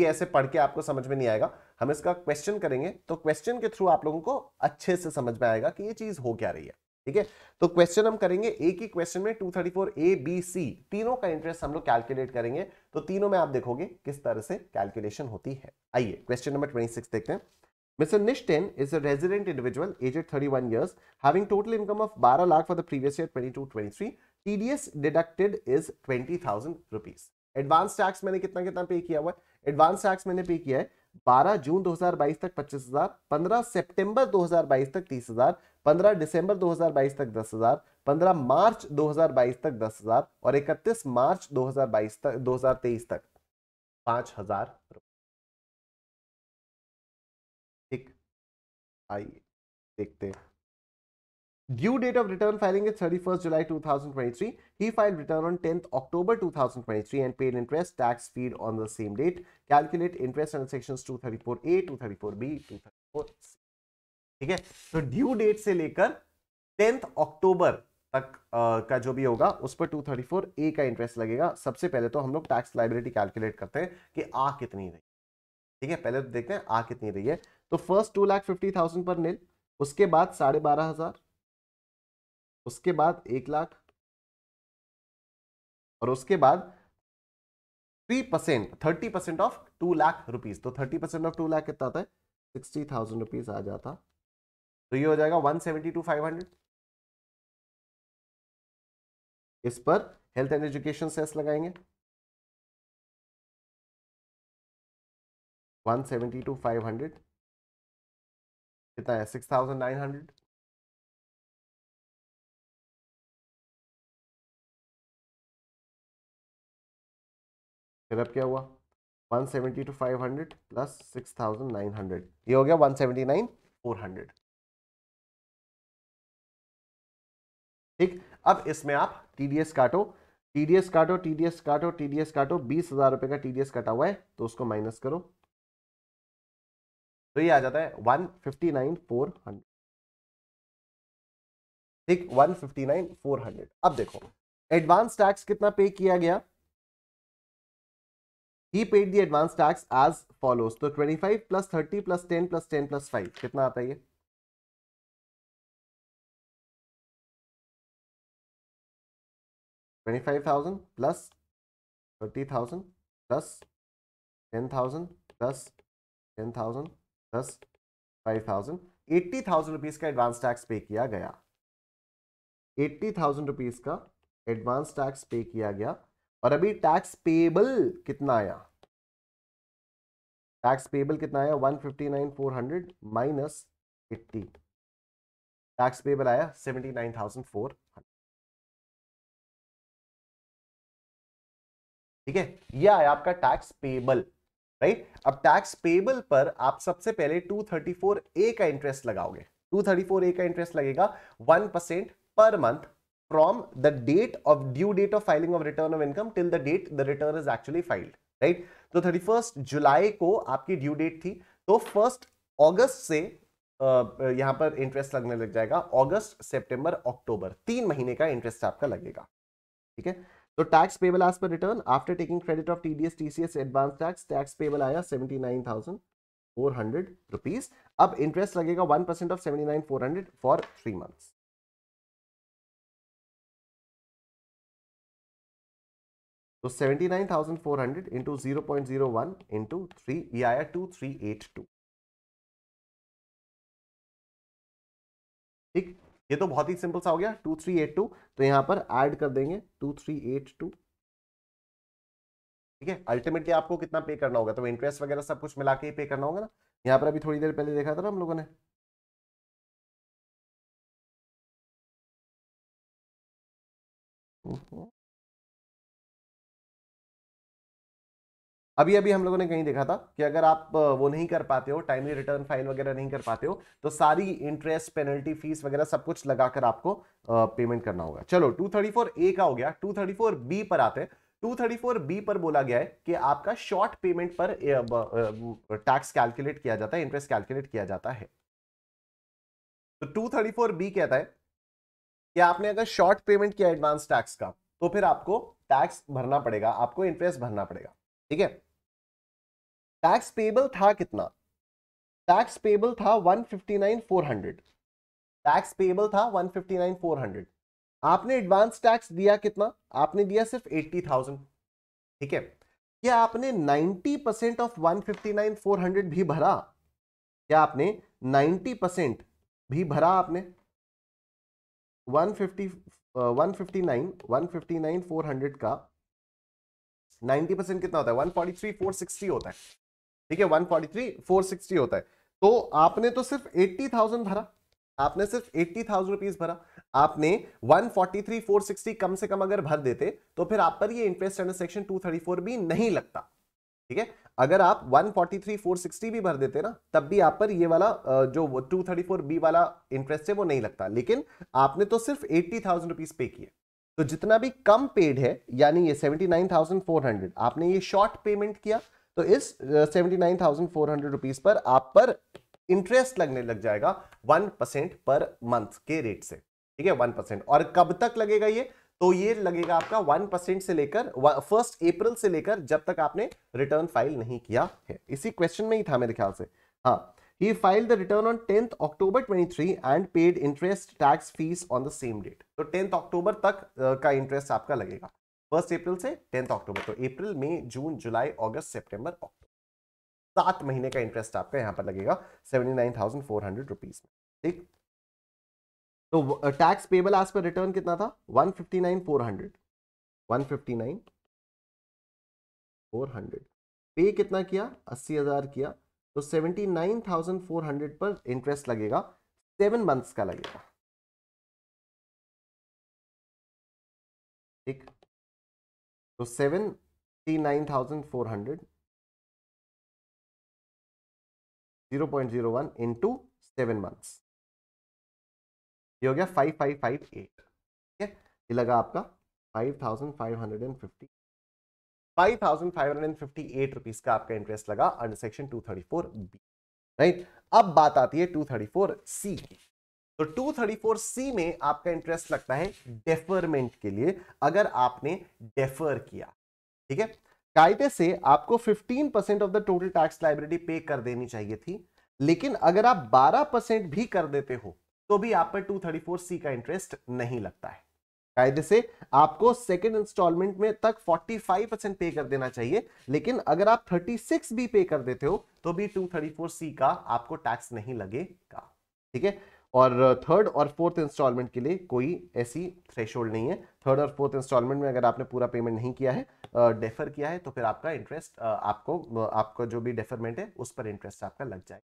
ऐसे पढ़ के आपको समझ में नहीं आएगा. हम इसका क्वेश्चन करेंगे तो क्वेश्चन के थ्रू आप लोगों को अच्छे से समझ में आएगा कि ये चीज हो क्या रही है. ठीक है. तो क्वेश्चन हम करेंगे, एक ही क्वेश्चन में 234A, B, C तीनों का इंटरेस्ट हम लोग कैलकुलेट करेंगे. तो तीनों में आप देखोगे किस तरह से कैलकुलेशन होती है. आइए क्वेश्चन नंबर 26 देखते हैं. Mr. Nishten is a resident individual aged 31 years having total income of 12 lakh for the previous year 22-23. TDS deducted is 20,000 rupees. Advance tax मैंने कितना कितना पे किया हुआ है? एडवांस टैक्स मैंने पे किया है 12 जून 2022 तक 25,000, 15 सितंबर 2022 तक 30,000, 15 दिसंबर 2022 तक 10,000, 15 मार्च 2022 तक 10,000 और 31 मार्च 2022 तक 2023 तक 5,000। ठीक, आइए देखते हैं। Due date of return filing is 31st July 2023. He filed return on 10th October 2023 and paid interest tax paid on the same date. Calculate interest under sections 234A, 234B, 234C. ठीक है, तो ड्यू डेट से लेकर 10th अक्टूबर तक का जो भी होगा उस पर 234A का इंटरेस्ट लगेगा। सबसे पहले तो हम लोग टैक्स लायबिलिटी कैलकुलेट करते हैं कि आ कितनी रही। ठीक है, पहले तो देखते हैं आ कितनी रही है। तो फर्स्ट 2,50,000 पर निल, उसके बाद 12,500, उसके बाद 1,00,000 और उसके बाद 3%, 30% ऑफ 2,00,000 रुपीज। तो 30% ऑफ 2,00,000 कितना आता है? 60,000 रुपीज आ जाता। तो ये हो जाएगा 172,500। इस पर हेल्थ एंड एजुकेशन सेस लगाएंगे 172,500 कितना है? 6,900। फिर अब क्या हुआ? 172,500 प्लस 6,900, ये हो गया 179,400। ठीक, अब इसमें आप टीडीएस काटो, टीडीएस काटो, टीडीएस काटो, टीडीएस काटो। 20,000 रुपए का टीडीएस कटा हुआ है तो उसको माइनस करो, तो ये आ जाता है 159,400। ठीक, 159,400। अब देखो एडवांस टैक्स कितना पे किया गया? He paid the advance tax as follows. तो 25 प्लस 30 प्लस 10 प्लस 10 प्लस 5 कितना आता है ये? 25,000 plus 30,000 plus 10,000 plus 10,000 plus 5,000, 80,000 rupees का एडवांस टैक्स पे किया गया। 80,000 रुपीज का एडवांस टैक्स पे किया गया। और अभी टैक्स पेबल कितना आया? टैक्स पेबल कितना आया? 159,400 माइनस 80, टैक्स पेबल आया 79,400। ठीक है, ये आया आपका टैक्स पेबल, राइट। अब टैक्स पेबल पर आप सबसे पहले 234A का इंटरेस्ट लगाओगे। 234A का इंटरेस्ट लगेगा 1% per month from the date of due date of filing of return of income till the date the return is actually filed, right. तो 31 जुलाई को आपकी ड्यू डेट थी, तो 1 अगस्त से यहां पर इंटरेस्ट लगने लग जाएगा। अगस्त, सितंबर, अक्टूबर 3 महीने का इंटरेस्ट आपका लगेगा। ठीक है, तो tax payable as per return after taking credit of TDS TCS advance tax, tax payable आया 79,400 रुपीज। अब इंटरेस्ट लगेगा 1% ऑफ 79,400 फॉर 3 मंथ्स। तो 79,400 इंटू 0.01 इंटू 3, ये आया 2382। ठीक, ये तो बहुत ही सिंपल सा हो गया 2382। तो यहां पर ऐड कर देंगे 2382। ठीक है, अल्टीमेटली आपको कितना पे करना होगा? तो इंटरेस्ट वगैरह सब कुछ मिला के ही पे करना होगा ना। यहां पर अभी थोड़ी देर पहले देखा था ना हम लोगों ने। अभी अभी हम लोगों ने कहीं देखा था कि अगर आप वो नहीं कर पाते हो, टाइमली रिटर्न फाइल वगैरह नहीं कर पाते हो, तो सारी इंटरेस्ट, पेनल्टी, फीस वगैरह सब कुछ लगाकर आपको पेमेंट करना होगा। चलो 234A का हो गया। 234B पर आते हैं। 234B पर बोला गया है कि आपका शॉर्ट पेमेंट पर टैक्स कैलकुलेट किया जाता है, इंटरेस्ट कैलकुलेट किया जाता है। तो 234B कहता है कि आपने अगर शॉर्ट पेमेंट किया एडवांस टैक्स का, तो फिर आपको टैक्स भरना पड़ेगा, आपको इंटरेस्ट भरना पड़ेगा। ठीक है, टैक्स पेबल था कितना? टैक्स पेबल था 159,400। टैक्स पेबल था 159,400। आपने एडवांस टैक्स दिया कितना? आपने दिया सिर्फ 80,000। ठीक है, क्या आपने 90% ऑफ 159,400 भी भरा? क्या आपने 90% भी भरा? आपने 159,400 का 90% कितना होता है? 143,460 होता है। ठीक है, 143,460 होता है। तो आपने तो सिर्फ 80,000 भरा, आपने सिर्फ 80,000 रुपीज भरा। आपने 143,460 कम से कम अगर भर देते तो फिर आप पर ये इंटरेस्ट अंडर सेक्शन 234 भी नहीं लगता। ठीक है, अगर आप 143,460 भी भर देते ना, तब भी आप पर ये वाला जो 234B वाला इंटरेस्ट है वो नहीं लगता। लेकिन आपने तो सिर्फ 80,000 रुपीज पे किए, तो जितना भी कम पेड है, यानी ये 79,400 आपने ये शॉर्ट पेमेंट किया, तो इस 79,400 रुपीज पर आप पर इंटरेस्ट लगने लग जाएगा 1% पर मंथ के रेट से। ठीक है, 1%। और कब तक लगेगा ये? तो ये लगेगा आपका 1% से लेकर 1 अप्रैल से लेकर जब तक आपने रिटर्न फाइल नहीं किया है। इसी क्वेश्चन में ही था मेरे ख्याल से। हाँ, he filed the return on 10th October 23 and paid interest tax fees on the same date। तो 10th अक्टूबर तक का इंटरेस्ट आपका लगेगा, 1 अप्रैल से 10th अक्टूबर। तो अप्रैल, मई, जून, जुलाई, अगस्त, सितंबर, अक्टूबर, 7 महीने का इंटरेस्ट आपका यहां पर लगेगा 79,400 रुपीज में। ठीक, तो tax payable as per return कितना था? 159,400। 159,400 पे कितना किया? 80,000 किया, तो 79,400 पर इंटरेस्ट लगेगा, 7 मंथ्स का लगेगा। ठीक, तो 79,400 0.01 इंटू 7 मंथ्स, ये हो गया 5558। ठीक है, ये लगा आपका 5,558 रुपीज का आपका इंटरेस्ट लगा अंडर सेक्शन 234B। राइट, अब बात आती है 234C की। तो 234C में आपका इंटरेस्ट लगता है डेफरमेंट के लिए, अगर आपने डेफर किया। ठीक है, कायदे से आपको 15% of the total tax liability पे कर देनी चाहिए थी, लेकिन अगर आप 12% भी कर देते हो तो भी आप पर 234C का इंटरेस्ट नहीं लगता है। कायदे से आपको सेकंड इंस्टॉलमेंट में तक 45% पे कर देना चाहिए, लेकिन अगर आप 36 भी पे कर देते हो तो भी 234C का आपको टैक्स नहीं लगेगा। ठीक है, और थर्ड और फोर्थ इंस्टॉलमेंट के लिए कोई ऐसी थ्रेशोल्ड नहीं है। थर्ड और फोर्थ इंस्टॉलमेंट में अगर आपने पूरा पेमेंट नहीं किया है, डेफर किया है, तो फिर आपका इंटरेस्ट आपको जो भी डेफरमेंट है उस पर इंटरेस्ट आपका लग जाएगा।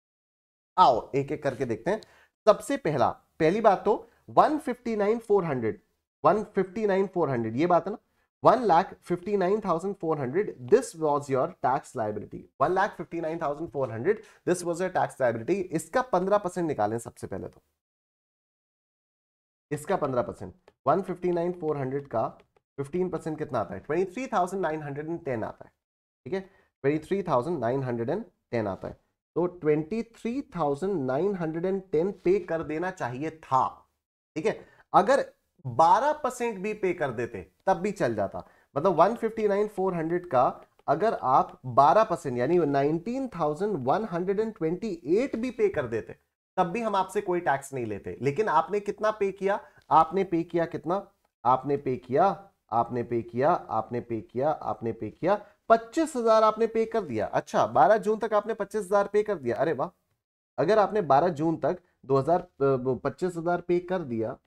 आओ एक एक करके देखते हैं। सबसे पहली बात तो 159,400 ये बात है ना, 1,59,400 this was your tax liability. 1,59,400 this was your tax liability. इसका 15% निकालें सबसे पहले तो, इसका 15%, 159,400 का 15% कितना आता है? 23,910 आता है। ठीक है, 23,910 आता है। तो 23,910 पे कर देना चाहिए था। ठीक है, अगर 12% भी पे कर देते तब भी चल जाता। मतलब 159,400 का अगर आप 12% यानी 19,128 भी पे कर देते तब भी हम आपसे कोई टैक्स नहीं लेते। लेकिन आपने कितना पे किया? आपने पे किया कितना? आपने पे किया 25,000 आपने पे कर दिया। अच्छा, 12 जून तक आपने 25,000 पे कर दिया। अरे वाह, अगर आपने 12 जून तक 25,000 पे कर दिया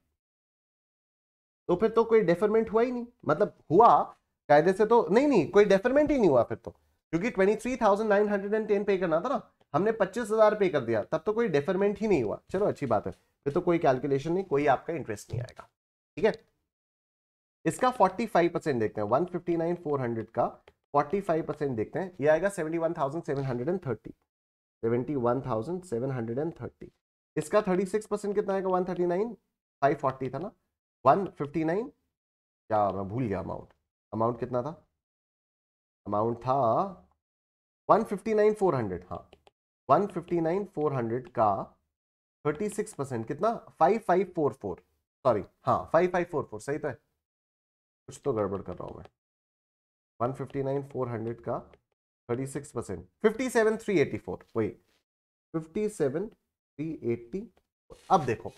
तो फिर तो कोई डेफरमेंट हुआ ही नहीं। मतलब हुआ कायदे से तो नहीं, कोई डेफरमेंट ही नहीं हुआ फिर तो, क्योंकि 23,910 पे करना था ना, हमने 25,000 पे कर दिया, तब तो कोई डेफरमेंट ही नहीं हुआ। चलो अच्छी बात है, फिर तो कोई कैलकुलेशन नहीं, कोई आपका इंटरेस्ट नहीं आएगा। ठीक है, इसका 45% देखते हैं। 159,400 का 45% देखते हैं, ये आएगा 71,730। 71,730। इसका 36% कितना आएगा? 139,540 था ना, 159, क्या मैं भूल गया अमाउंट कितना था? अमाउंट था 159,400। हाँ, 159,400 का 36% कितना? 5544। सॉरी, हाँ 5544 सही तो है, कुछ तो गड़बड़ कर रहा हूं मैं। 159,400 का 36% 57,384, वही 57,380। अब देखो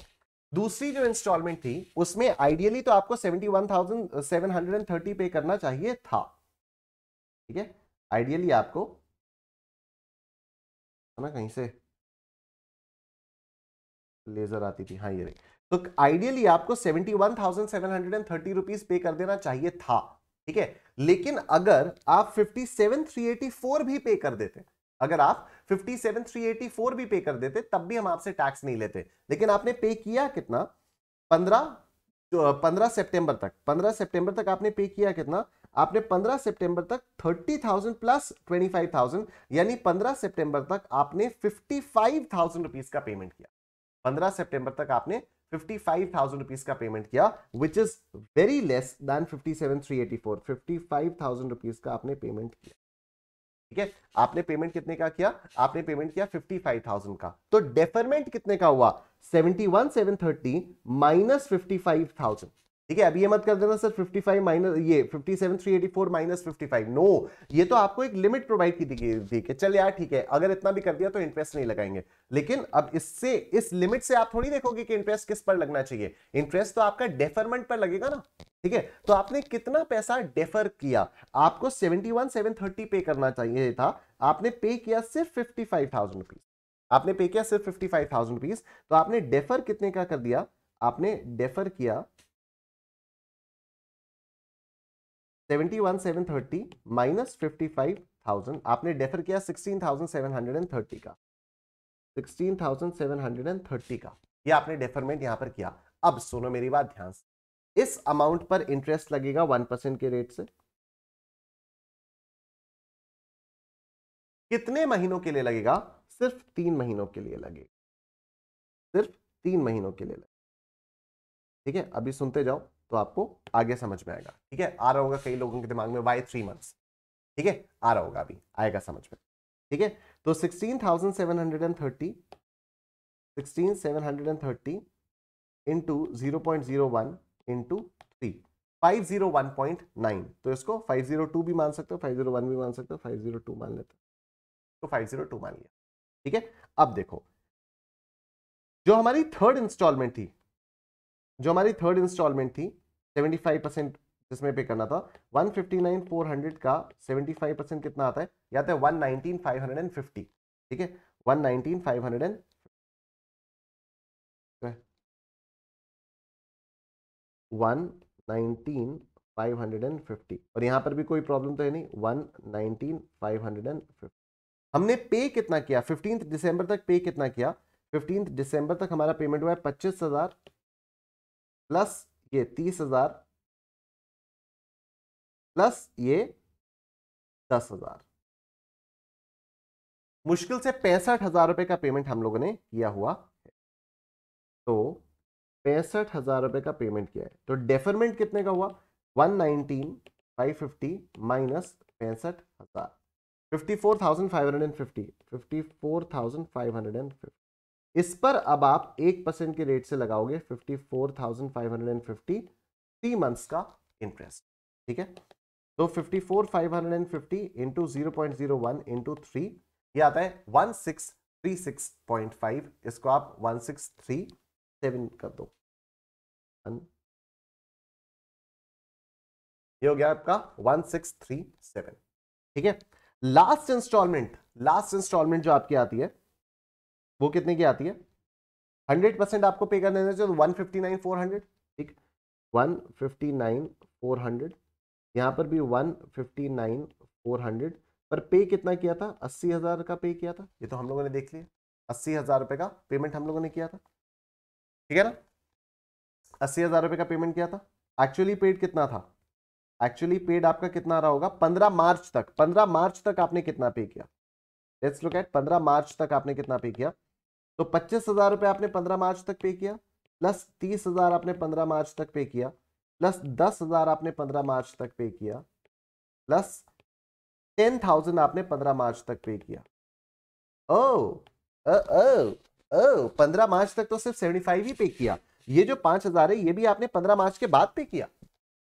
दूसरी जो इंस्टॉलमेंट थी उसमें आइडियली तो आपको 71,730 पे करना चाहिए था। ठीक है, आइडियली आपको ना, कहीं से लेजर आती थी, हाँ ये रही। तो आइडियली आपको 71,730 रुपीज पे कर देना चाहिए था। ठीक है। लेकिन अगर आप 57,384 भी पे कर देते, अगर आप 57,384 भी पे कर देते, तब भी हम आपसे टैक्स नहीं लेते। लेकिन आपने पे किया कितना? 15 सितंबर तक, 15 सितंबर तक आपने पे किया कितना? आपने 15 सितंबर तक 30,000 प्लस 25,000, यानी 15 सितंबर तक आपने 55,000 रुपीज का पेमेंट किया। 15 सितंबर तक आपने 55,000 रुपीज का पेमेंट किया, which is very less than 57,384। 55,000 rupees का आपने पेमेंट किया, ठीक है। आपने पेमेंट कितने का किया? आपने पेमेंट किया 55,000 का। तो डेफरमेंट कितने का हुआ? 71,730 माइनस 55,000, ठीक है। अभी ये मत कर देना सर 55 माइनस ये 57,384 माइनस 55, नो, ये तो आपको एक लिमिट प्रोवाइड की थी कि चल यार ठीक है, अगर इतना भी कर दिया तो इंटरेस्ट नहीं लगाएंगे। लेकिन अब इससे, इस लिमिट से आप थोड़ी देखोगे कि इंटरेस्ट किस पर लगना चाहिए। इंटरेस्ट तो आपका डेफरमेंट पर लगेगा ना, ठीक है। तो आपने कितना पैसा डेफर किया? आपको 71,730 पे करना चाहिए था, आपने पे किया सिर्फ 55,000 रुपीज। आपने पे किया सिर्फ 55,000 रुपीज। तो आपने डेफर कितने का कर दिया? आपने डेफर किया 71,730 माइनस 55,000, आपने डेफर किया 16,730 का, 16,730 का, ये आपने डेफरमेंट यहां पर किया। अब सुनो मेरी बात ध्यान से, इस अमाउंट पर इंटरेस्ट लगेगा 1% के रेट से। कितने महीनों के लिए लगेगा? सिर्फ 3 महीनों के लिए लगेगा, सिर्फ 3 महीनों के लिए लगेगा, ठीक है। अभी सुनते जाओ तो आपको आगे समझ में आएगा, ठीक है। आ रहा होगा कई लोगों के दिमाग में वाई 3 मंथ्स, ठीक है, आ रहा होगा, अभी आएगा समझ में, ठीक है। तो 16,730 16,730 इंटू 0.01 इंटू 3, 501.9। तो इसको 502 भी मान सकते हो, 501 भी मान सकते हो, 502 मान लेते हो, तो 502 मान लिया, ठीक है। अब देखो, जो हमारी थर्ड इंस्टॉलमेंट थी, जो हमारी थर्ड इंस्टॉलमेंट थी 75% जिसमें पे करना था, 159,400 का 75% कितना आता है? या तो 119,550, ठीक है, 119,500, 119,550। और यहां पर भी कोई प्रॉब्लम तो है नहीं, 119,550। हमने पे कितना किया? 15 दिसंबर तक पे कितना किया? 15 दिसंबर तक हमारा पेमेंट हुआ है 25,000 प्लस ये 30,000 प्लस ये 10,000, मुश्किल से 65,000 रुपए का पेमेंट हम लोगों ने किया हुआ है। तो 65,000 रुपए का पेमेंट किया है, तो डेफरमेंट कितने का हुआ? 119,550 माइनस 65,000, 54,550, 54,550। इस पर अब आप 1% के रेट से लगाओगे 54,550, 3 मंथ्स का इंटरेस्ट, ठीक है। तो 54,550 इंटू 0.01 इंटू 3, ये आता है 1636.5। इसको आप 1637 कर दो, ये हो गया आपका 1637, ठीक है। लास्ट इंस्टॉलमेंट, लास्ट इंस्टॉलमेंट जो आपकी आती है वो कितने की आती है? 100% आपको पे कर देना चाहिए, तो 159,400, ठीक, 159,400। यहां पर भी 159,400, पर पे कितना किया था? 80,000 का पे किया था, ये तो हम लोगों ने देख लिया, 80,000 रुपए का पेमेंट हम लोगों ने किया था, ठीक है ना। 80,000 रुपए का पेमेंट किया था। एक्चुअली पेड कितना था? एक्चुअली पेड आपका कितना रहा होगा? 15 मार्च तक, 15 मार्च तक आपने कितना पे किया? लेट्स लुक एट 15 मार्च तक आपने कितना पे किया। तो 25,000 रुपए आपने 15 मार्च तक पे किया, प्लस 30,000 आपने 15 मार्च तक पे किया, प्लस 10,000 आपने 15 मार्च तक पे किया, प्लस 10,000 आपने 15 मार्च तक पे किया। ओ ओ ओ ओ 15 मार्च तक तो सिर्फ 75 ही पे किया। ये जो 5,000 है ये भी आपने 15 मार्च के बाद पे किया,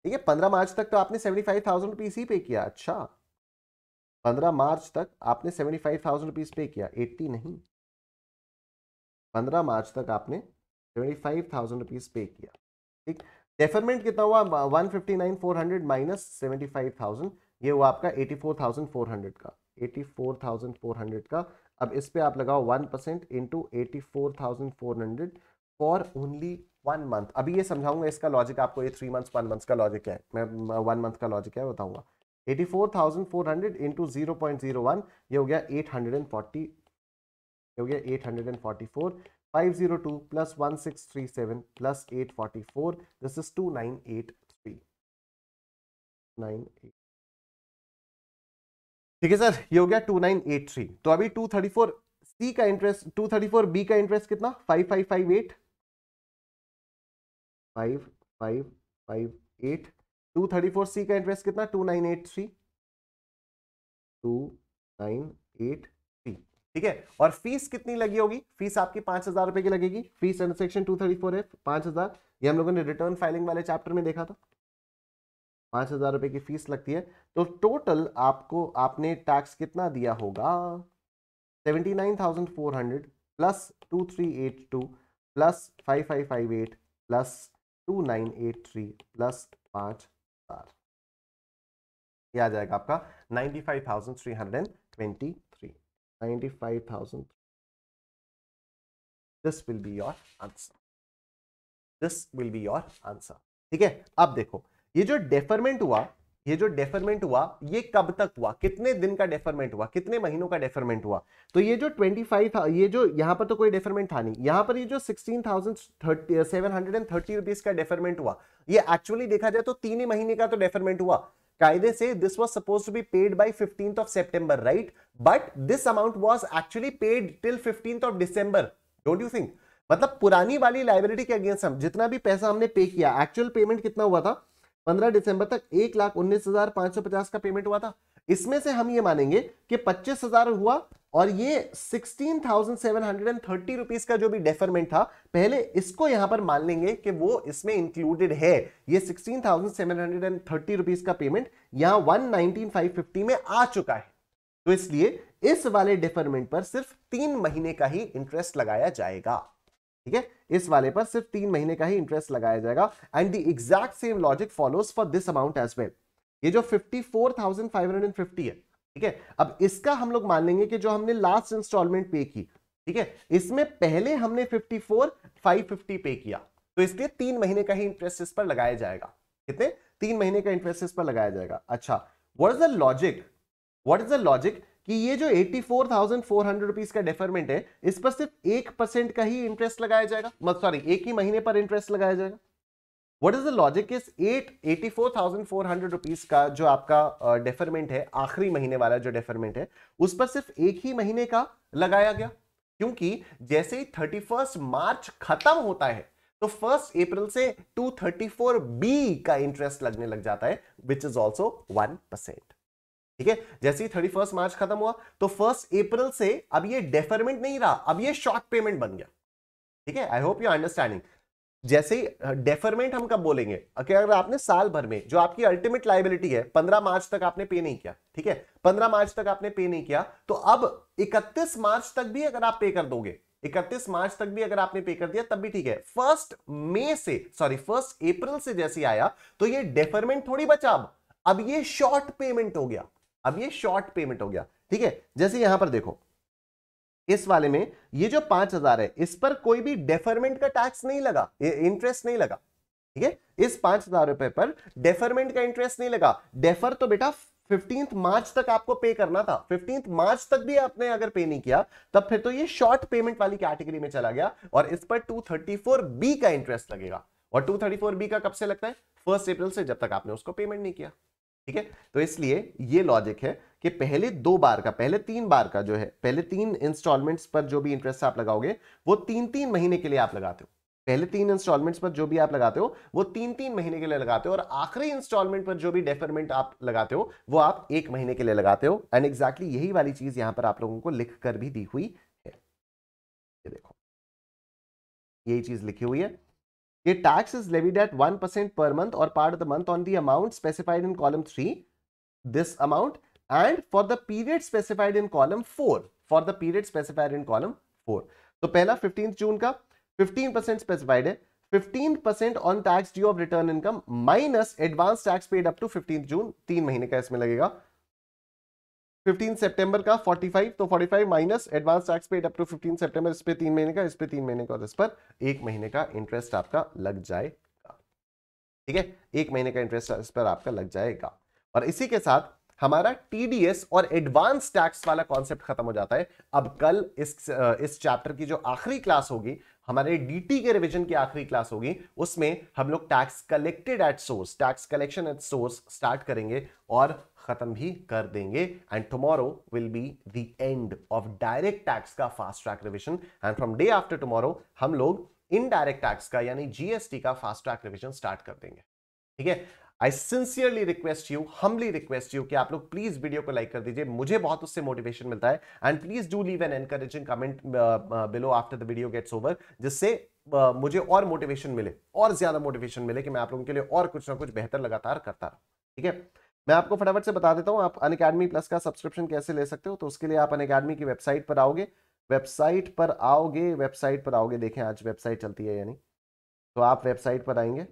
ठीक है। 15 मार्च तक तो आपने 75,000 रुपीज ही पे किया। अच्छा, 15 मार्च तक आपने 75,000 रुपीज पे किया, 80 नहीं, 15 मार्च तक आपने 75,000 रुपीज पे किया, ठीक। डेफरमेंट कितना हुआ? 159,400 माइनस 75,000, ये हुआ आपका 84,400 का, 84,400 का। अब इस पे आप लगाओ 1% इंटू 84,400 फॉर ओनली 1 मंथ। अभी ये समझाऊंगा इसका लॉजिक आपको, ये 3 मंथ्स 1 मंथ का लॉजिक है, मैं 1 मंथ का लॉजिक है बताऊंगा। 84,400 इंटू 0.01, ये हो गया 840, ये हो गया 844, 502 प्लस 1637 प्लस 844, दिस इज 2983, 98। ठीक है सर, ये हो गया 2983। तो अभी 234 सी का इंटरेस्ट, 234 बी का इंटरेस्ट कितना, 5558, 5558। 234 सी का इंटरेस्ट कितना, 2983, 2983। ठीक है, और फीस कितनी लगी होगी, फीस आपकी 5,000 रुपए की लगेगी, फीस अंडर सेक्शन 234 है 5,000। ये हम लोगों ने रिटर्न फाइलिंग वाले चैप्टर में देखा था, 5,000 रुपए की फीस लगती है। तो टोटल आपको, आपने टैक्स कितना दिया होगा, 79,400 प्लस 2382 प्लस 5558 प्लस 2983 प्लस 5,000, ये आ जाएगा आपका 95,323, 95,000। This will be your answer, this will be your answer. ठीक है, अब देखो ये जो डेफरमेंट हुआ, ये जो डेफरमेंट हुआ ये कब तक हुआ, कितने दिन का डेफरमेंट हुआ, कितने महीनों का डेफरमेंट हुआ। तो ये जो 25 था, ये जो यहां पर तो कोई डेफरमेंट था नहीं, यहां पर ये जो 16,730 रुपीज का डेफरमेंट हुआ, ये एक्चुअली देखा जाए तो 3 ही महीने का तो डेफरमेंट हुआ। कायदे से this was supposed to be paid by 15th of September, right, but this amount was actually paid till 15th of December, don't you think. मतलब पुरानी वाली लाइबिलिटी के अगेंस्ट हम जितना भी पैसा हमने पे किया, एक्चुअल पेमेंट कितना हुआ था 15 दिसंबर तक, 1,19,550 का पेमेंट हुआ था। इसमें से हम ये मानेंगे कि 25,000 हुआ, और ये 16,730 रुपीज का जो भी डेफरमेंट था, पहले इसको यहां पर मान लेंगे कि वो इसमें इंक्लूडेड है। ये 16,730 रुपीज का पेमेंट यहां 119,550 में आ चुका है। तो इसलिए इस वाले डेफरमेंट पर सिर्फ 3 महीने का ही इंटरेस्ट लगाया जाएगा। ठीक है, इस वाले पर सिर्फ 3 महीने का ही इंटरेस्ट लगाया जाएगा। And the exact same logic follows for this amount as well. ये जो 54,550 है, ठीक है, अब इसका हम लोग मान लेंगे कि जो हमने लास्ट इंस्टॉलमेंट पे की, ठीक है, इसमें पहले हमने 54,550 पे किया, तो इसलिए 3 महीने का ही इंटरेस्ट इस पर लगाया जाएगा। कितने, 3 महीने का इंटरेस्ट इस पर लगाया जाएगा। अच्छा, what is the logic, what is the logic कि ये जो 84,400 रुपीज का डेफरमेंट है, इस पर सिर्फ 1% का ही इंटरेस्ट लगाया जाएगा, सॉरी 1 ही महीने पर इंटरेस्ट लगाया जाएगा। व्हाट इज द लॉजिक, इस 84,400 रुपीज का जो आपका डेफरमेंट है, आखिरी महीने वाला जो डेफरमेंट है, उस पर सिर्फ 1 ही महीने का लगाया गया, क्योंकि जैसे ही 31 मार्च खत्म होता है तो 1 अप्रैल से 234B का इंटरेस्ट लगने लग जाता है, विच इज ऑल्सो 1%। ठीक है, जैसे ही 31 मार्च खत्म हुआ तो 1 अप्रैल से अब ये डेफरमेंट नहीं रहा, अब ये शॉर्ट पेमेंट बन गया। ठीक है, आई होप यू अंडरस्टैंडिंग। जैसे ही डेफरमेंट हम कब बोलेंगे, अगर आपने साल भर में जो आपकी अल्टीमेट लायबिलिटी है 15 मार्च तक आपने पे नहीं किया, ठीक है, 15 मार्च तक आपने पे नहीं किया, तो अब 31 मार्च तक भी अगर आप पे कर दोगे, 31 मार्च तक भी अगर आपने पे कर दिया तब भी ठीक है। 1 अप्रैल से जैसे आया तो ये डेफरमेंट थोड़ी बचा, अब ये शॉर्ट पेमेंट हो गया, अब ये शॉर्ट पेमेंट हो गया। ठीक है, जैसे यहां पर देखो इस वाले में ये जो 5,000 है, इस पर कोई भी डेफरमेंट का टैक्स नहीं लगा, इंटरेस्ट नहीं लगा। ठीक है, इस 5,000 रुपए पर डेफरमेंट का इंटरेस्ट नहीं लगा। डेफर तो बेटा 15th मार्च तक आपको पे करना था, 15th मार्च तक भी आपने अगर पे नहीं किया तब फिर तो ये शॉर्ट पेमेंट वाली कैटेगरी में चला गया, और इस पर 234B का इंटरेस्ट लगेगा। और 234B का कब से लगता है, 1 अप्रैल से, जब तक आपने उसको पेमेंट नहीं किया। ठीक है, तो इसलिए ये लॉजिक है कि पहले 2 बार का, पहले 3 बार का जो है, पहले 3 इंस्टॉलमेंट्स पर जो भी इंटरेस्ट आप लगाओगे वो 3-3 महीने के लिए आप लगाते हो। पहले 3 इंस्टॉलमेंट्स पर जो भी आप लगाते हो वो 3-3 महीने के लिए लगाते हो, और आखिरी इंस्टॉलमेंट पर जो भी डेफरमेंट आप लगाते हो वो आप 1 महीने के लिए लगाते हो। एंड एग्जैक्टली यही वाली चीज यहां पर आप लोगों को लिख कर भी दी हुई है, ये देखो यही चीज लिखी हुई है। ये tax is levied at 1% per month or part of the month on the amount specified in column 3, this amount, and for the period specified in column 4, for the period specified in column 4। तो पहला 15th जून का 15% स्पेसिफाइड है, 15% on tax due of return income minus advance tax paid up to 15th June, 3 महीने का इसमें लगेगा। 15 सितंबर का 45, तो 45 minus advance tax paid up to 15 September, इस पे 3 महीने का, इस पे 3 महीने का और इस पर 1 महीने का इंटरेस्ट आपका लग जाएगा। ठीक है, 1 महीने का इंटरेस्ट इस पर आपका लग जाएगा। और इसी के साथ हमारा टीडीएस और एडवांस टैक्स वाला कॉन्सेप्ट खत्म हो जाता है। अब कल इस चैप्टर की जो आखिरी क्लास होगी, हमारे डीटी के रिवीजन की आखिरी क्लास होगी, उसमें हम लोग tax collected at source, tax collection at source start करेंगे और खत्म भी कर देंगे। And tomorrow will be the end of direct tax का fast track revision. And from day after tomorrow हम लोग इनडायरेक्ट टैक्स का यानी जीएसटी का फास्ट ट्रैक रिवीजन स्टार्ट कर देंगे। ठीक है, I sincerely request you, humbly request you कि आप लोग प्लीज वीडियो को लाइक कर दीजिए, मुझे बहुत उससे मोटिवेशन मिलता है। And please do leave an encouraging comment below after the video gets over, जिससे मुझे और मोटिवेशन मिले, और ज्यादा मोटिवेशन मिले कि मैं आप लोगों के लिए और कुछ ना कुछ बेहतर लगातार करता रहूं। ठीक है, मैं आपको फटाफट से बता देता हूं आप अनअकैडमी प्लस का सब्सक्रिप्शन कैसे ले सकते हो। तो उसके लिए आप अनअकैडमी की वेबसाइट पर आओगे, वेबसाइट पर आओगे, देखें आज वेबसाइट चलती है यानी, तो आप वेबसाइट पर आएंगे,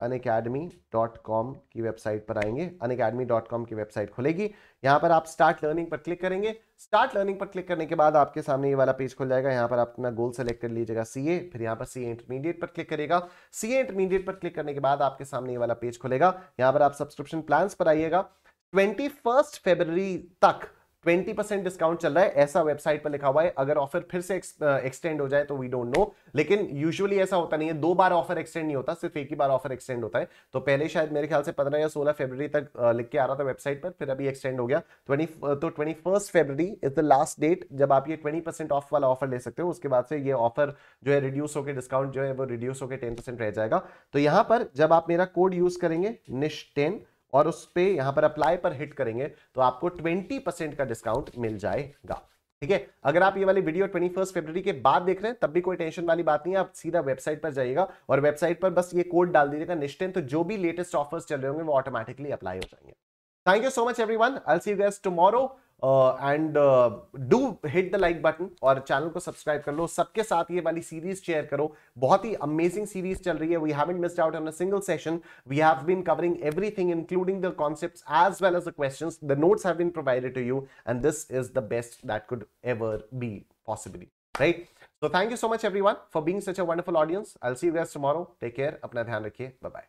unacademy.com की वेबसाइट पर आएंगे, unacademy.com की वेबसाइट खुलेगी, यहां पर आप स्टार्ट लर्निंग पर क्लिक करेंगे। स्टार्ट लर्निंग पर क्लिक करने के बाद आपके सामने ये वाला पेज खुल जाएगा। यहां पर आप अपना गोल सेलेक्ट कर लीजिएगा सीए, फिर यहां पर सीए इंटरमीडिएट पर क्लिक करिएगा। सीए इंटरमीडिएट पर क्लिक करने के बाद आपके सामने ये वाला पेज खुलेगा। यहां पर आप सब्सक्रिप्शन प्लान्स पर आइएगा। 21 फरवरी तक 20% डिस्काउंट चल रहा है, ऐसा वेबसाइट पर लिखा हुआ है। अगर ऑफर फिर से एक्सटेंड हो जाए तो वी डोंट नो, लेकिन यूजुअली ऐसा होता नहीं है, 2 बार ऑफर एक्सटेंड नहीं होता, सिर्फ एक ही बार ऑफर एक्सटेंड होता है। तो पहले शायद मेरे ख्याल से 15 या 16 फरवरी तक लिख के आ रहा था वेबसाइट पर, फिर अभी एक्सटेंड हो गया 21 फरवरी इज द लास्ट डेट जब आप ये 20% ऑफ वाला ऑफर ले सकते हो। उसके बाद से ये ऑफर जो है रिड्यूस होकर, डिस्काउंट जो है वो रिड्यूस होकर 10% रह जाएगा। तो यहां पर जब आप मेरा कोड यूज करेंगे NISH10 और उस पे यहां पर अप्लाई पर हिट करेंगे तो आपको 20% का डिस्काउंट मिल जाएगा। ठीक है, अगर आप ये वाली वीडियो 21 फरवरी के बाद देख रहे हैं तब भी कोई टेंशन वाली बात नहीं है, आप सीधा वेबसाइट पर जाइएगा और वेबसाइट पर बस ये कोड डाल दीजिएगा NISH10, तो जो भी लेटेस्ट ऑफर्स चल रहे होंगे वो ऑटोमेटिकली अप्लाई हो जाएंगे। Thank you so much everyone, I will see you guys tomorrow and do hit the like button और चैनल को सब्सक्राइब कर लो, सबके साथ ये वाली सीरीज शेयर करो। बहुत ही अमेजिंग सीरीज चल रही है, we haven't missed out on a single session, we have been covering everything including the concepts as well as the questions, the notes have been provided to you and this is the best that could ever be possibly, right? So thank you so much everyone for being such a wonderful audience. I'll see you guys tomorrow. Take care. अपना ध्यान रखिए. Bye bye.